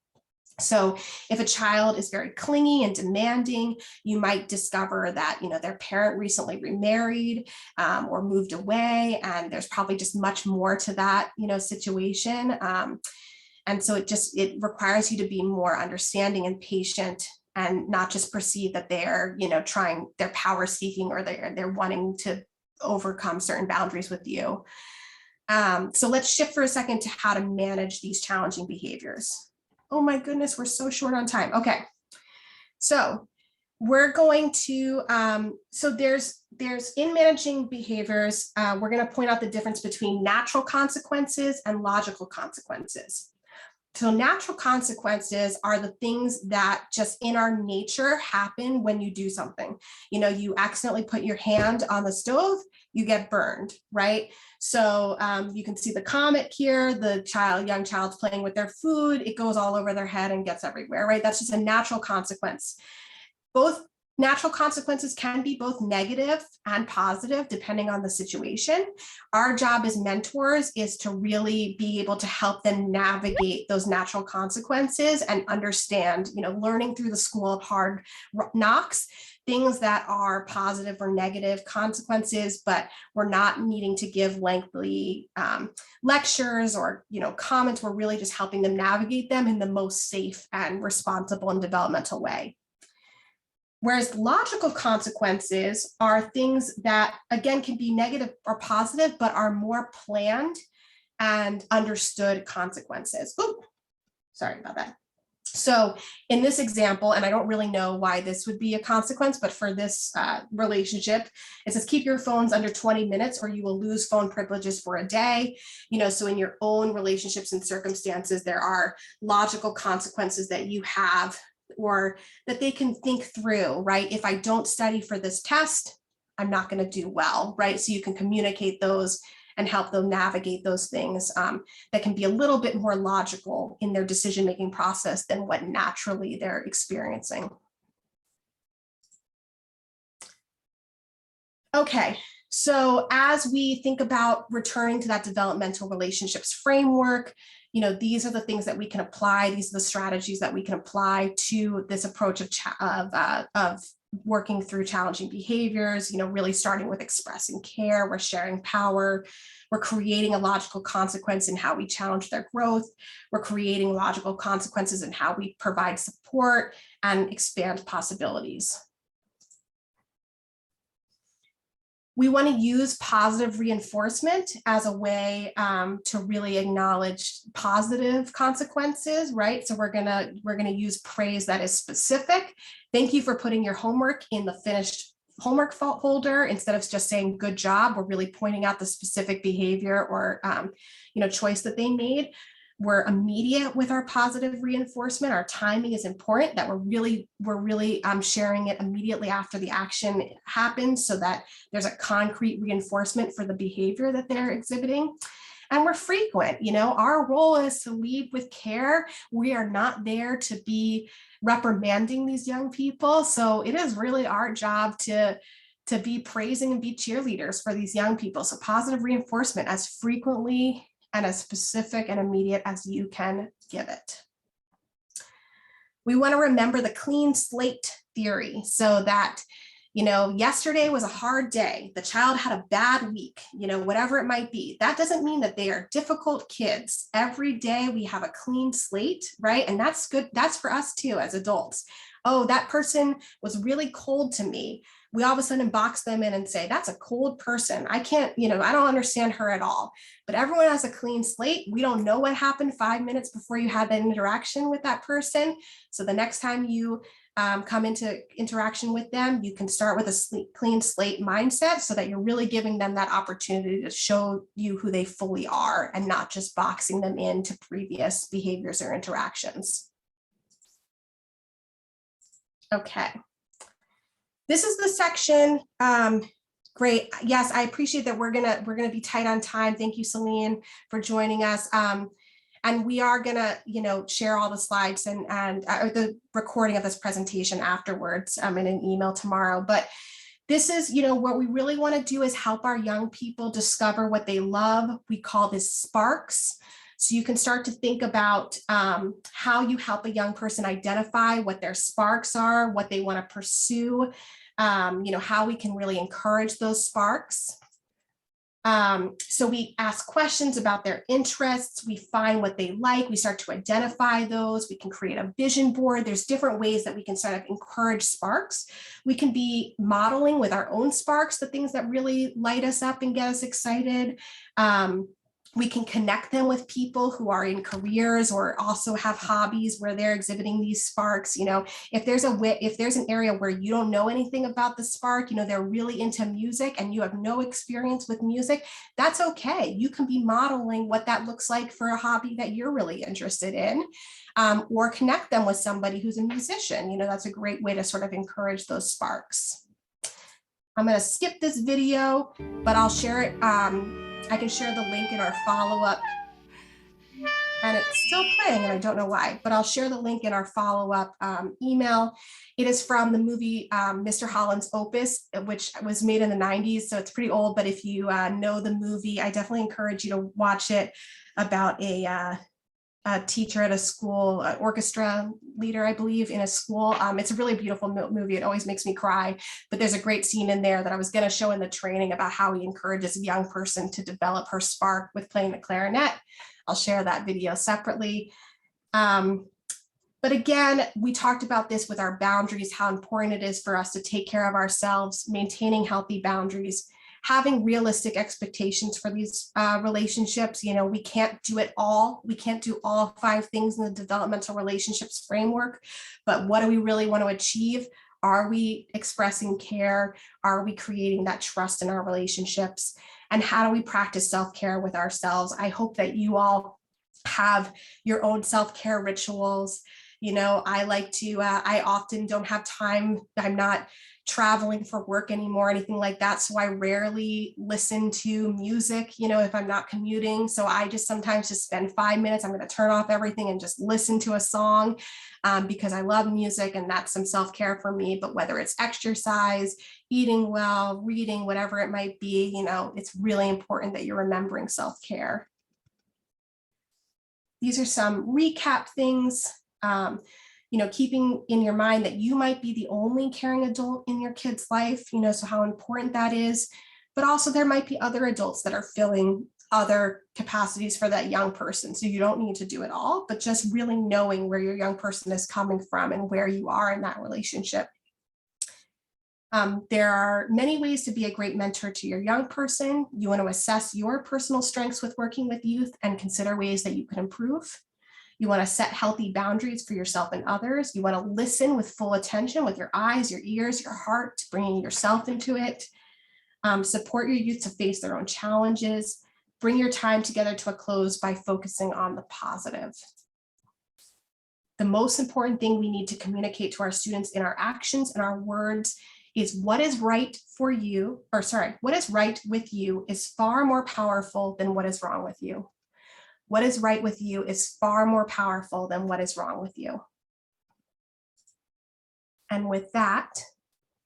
So if a child is very clingy and demanding, you might discover that, their parent recently remarried or moved away, and there's probably just much more to that, situation. And so it requires you to be more understanding and patient, and not just perceive that they're, they're power seeking or they're wanting to overcome certain boundaries with you. So let's shift for a second to how to manage these challenging behaviors. Oh my goodness, we're so short on time. Okay, so we're going to, so there's in managing behaviors, we're going to point out the difference between natural consequences and logical consequences. So natural consequences are the things that just in our nature happen when you do something. You accidentally put your hand on the stove, you get burned, right? So you can see the comet here, the young child's playing with their food, it goes all over their head and gets everywhere, right? That's just a natural consequence. Both Natural consequences can be both negative and positive, depending on the situation. Our job as mentors is to really be able to help them navigate those natural consequences and understand, learning through the school of hard knocks, things that are positive or negative consequences, but we're not needing to give lengthy lectures or comments. We're really just helping them navigate them in the most safe and responsible and developmental way. Whereas logical consequences are things that, again, can be negative or positive, but are more planned and understood consequences. Ooh, sorry about that. So in this example, and I don't really know why this would be a consequence, but for this relationship, it says keep your phones under 20 minutes or you will lose phone privileges for a day. So in your own relationships and circumstances, there are logical consequences that you have or that they can think through, right? If I don't study for this test, I'm not going to do well, right? So you can communicate those and help them navigate those things that can be a little bit more logical in their decision-making process than what naturally they're experiencing. Okay, so as we think about returning to that developmental relationships framework, these are the things that we can apply. These are the strategies that we can apply to this approach of working through challenging behaviors, really starting with expressing care. We're sharing power. We're creating a logical consequence in how we challenge their growth. We're creating logical consequences in how we provide support and expand possibilities. We want to use positive reinforcement as a way to really acknowledge positive consequences, right? So we're gonna use praise that is specific. Thank you for putting your homework in the finished homework folder instead of just saying good job. We're really pointing out the specific behavior or choice that they made. We're immediate with our positive reinforcement. Our timing is important, that we're really sharing it immediately after the action happens so that there's a concrete reinforcement for the behavior that they're exhibiting. And we're frequent, our role is to lead with care. We are not there to be reprimanding these young people. So it is really our job to be praising and be cheerleaders for these young people. So positive reinforcement as frequently and as specific and immediate as you can give it. We want to remember the clean slate theory so that, yesterday was a hard day. The child had a bad week, whatever it might be. That doesn't mean that they are difficult kids. Every day we have a clean slate, right? And that's good. That's for us too, as adults. Oh, that person was really cold to me. We all of a sudden box them in and say, that's a cold person. I can't, I don't understand her at all. But everyone has a clean slate. We don't know what happened 5 minutes before you had that interaction with that person. So the next time you come into interaction with them, you can start with a clean slate mindset so that you're really giving them that opportunity to show you who they fully are and not just boxing them into previous behaviors or interactions. Okay. This is the section. Great. Yes, I appreciate that we're gonna be tight on time. Thank you, Celine, for joining us. And we are gonna, share all the slides and the recording of this presentation afterwards in an email tomorrow. But this is, what we really want to do is help our young people discover what they love. We call this sparks. So you can start to think about how you help a young person identify what their sparks are, what they want to pursue, how we can really encourage those sparks. So we ask questions about their interests, we find what they like, we start to identify those, we can create a vision board. There's different ways that we can sort of encourage sparks. We can be modeling with our own sparks, the things that really light us up and get us excited. We can connect them with people who are in careers or also have hobbies where they're exhibiting these sparks. If there's an area where you don't know anything about the spark, they're really into music and you have no experience with music, that's okay. You can be modeling what that looks like for a hobby that you're really interested in, or connect them with somebody who's a musician. That's a great way to sort of encourage those sparks. I'm going to skip this video, but I'll share it. I can share the link in our follow-up and it's still playing, and I don't know why, but I'll share the link in our follow-up email. It is from the movie Mr. Holland's Opus, which was made in the 90s, so it's pretty old, but if you know the movie, I definitely encourage you to watch it, about a teacher at a school, an orchestra leader, I believe, in a school. It's a really beautiful movie. It always makes me cry, but there's a great scene in there that I was going to show in the training about how he encourages a young person to develop her spark with playing the clarinet. I'll share that video separately. But again, we talked about this with our boundaries, how important it is for us to take care of ourselves, maintaining healthy boundaries, having realistic expectations for these relationships. You know, we can't do it all. We can't do all 5 things in the developmental relationships framework, but what do we really want to achieve? Are we expressing care? Are we creating that trust in our relationships? And how do we practice self-care with ourselves? I hope that you all have your own self-care rituals. You know, I like to, I often don't have time. I'm not traveling for work anymore, anything like that. So I rarely listen to music, you know, if I'm not commuting. So I just sometimes just spend 5 minutes. I'm going to turn off everything and just listen to a song because I love music, and that's some self-care for me. But whether it's exercise, eating well, reading, whatever it might be, you know, it's really important that you're remembering self-care. These are some recap things. You know, keeping in your mind that you might be the only caring adult in your kid's life, you know, so how important that is. But also there might be other adults that are filling other capacities for that young person. So you don't need to do it all, but just really knowing where your young person is coming from and where you are in that relationship. There are many ways to be a great mentor to your young person. You want to assess your personal strengths with working with youth and consider ways that you can improve. You want to set healthy boundaries for yourself and others. You want to listen with full attention with your eyes, your ears, your heart, bringing yourself into it. Support your youth to face their own challenges. Bring your time together to a close by focusing on the positive. The most important thing we need to communicate to our students in our actions and our words is what is right for you, or sorry, what is right with you is far more powerful than what is wrong with you. What is right with you is far more powerful than what is wrong with you. And with that,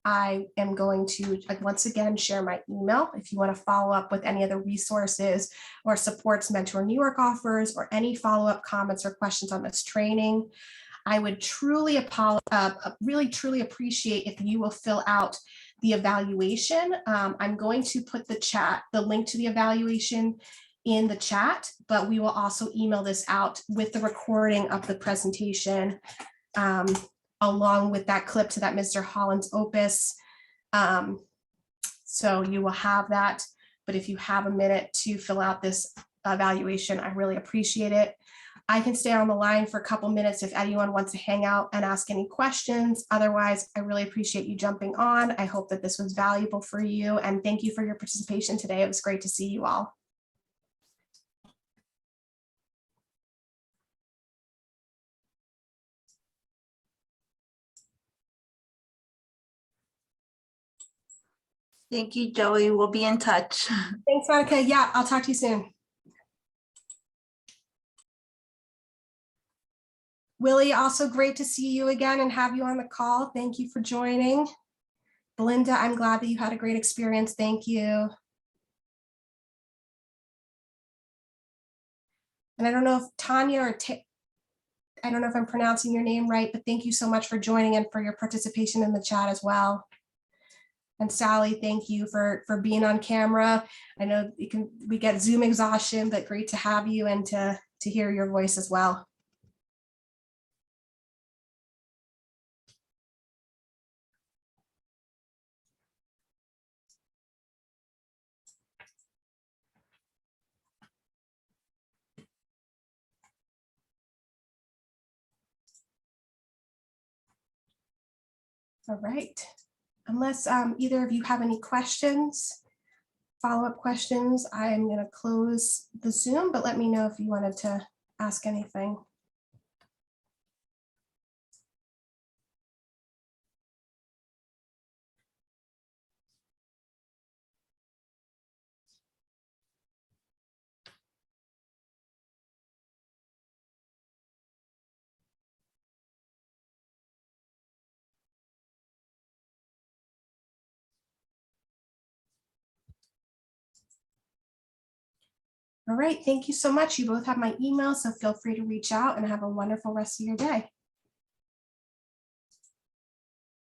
I am going to once again share my email. If you want to follow up with any of the resources or supports Mentor New York offers, or any follow-up comments or questions on this training, I would truly appreciate if you will fill out the evaluation. I'm going to put the link to the evaluation in the chat, but we will also email this out with the recording of the presentation along with that clip to that Mr. Holland's Opus. So you will have that, but if you have a minute to fill out this evaluation, I really appreciate it. I can stay on the line for a couple minutes if anyone wants to hang out and ask any questions. Otherwise, I really appreciate you jumping on. I hope that this was valuable for you, and thank you for your participation today. It was great to see you all. Thank you, Joey. We'll be in touch. Thanks, Monica. Yeah, I'll talk to you soon. Willie, also great to see you again and have you on the call. Thank you for joining. Belinda, I'm glad that you had a great experience. Thank you. And I don't know if Tanya or I don't know if I'm pronouncing your name right, but thank you so much for joining and for your participation in the chat as well. And Sally, thank you for being on camera. I know we get Zoom exhaustion, but great to have you and to hear your voice as well. All right. Unless either of you have any questions, follow-up questions, I'm going to close the Zoom, but let me know if you wanted to ask anything. All right, thank you so much. You both have my email, so feel free to reach out and have a wonderful rest of your day.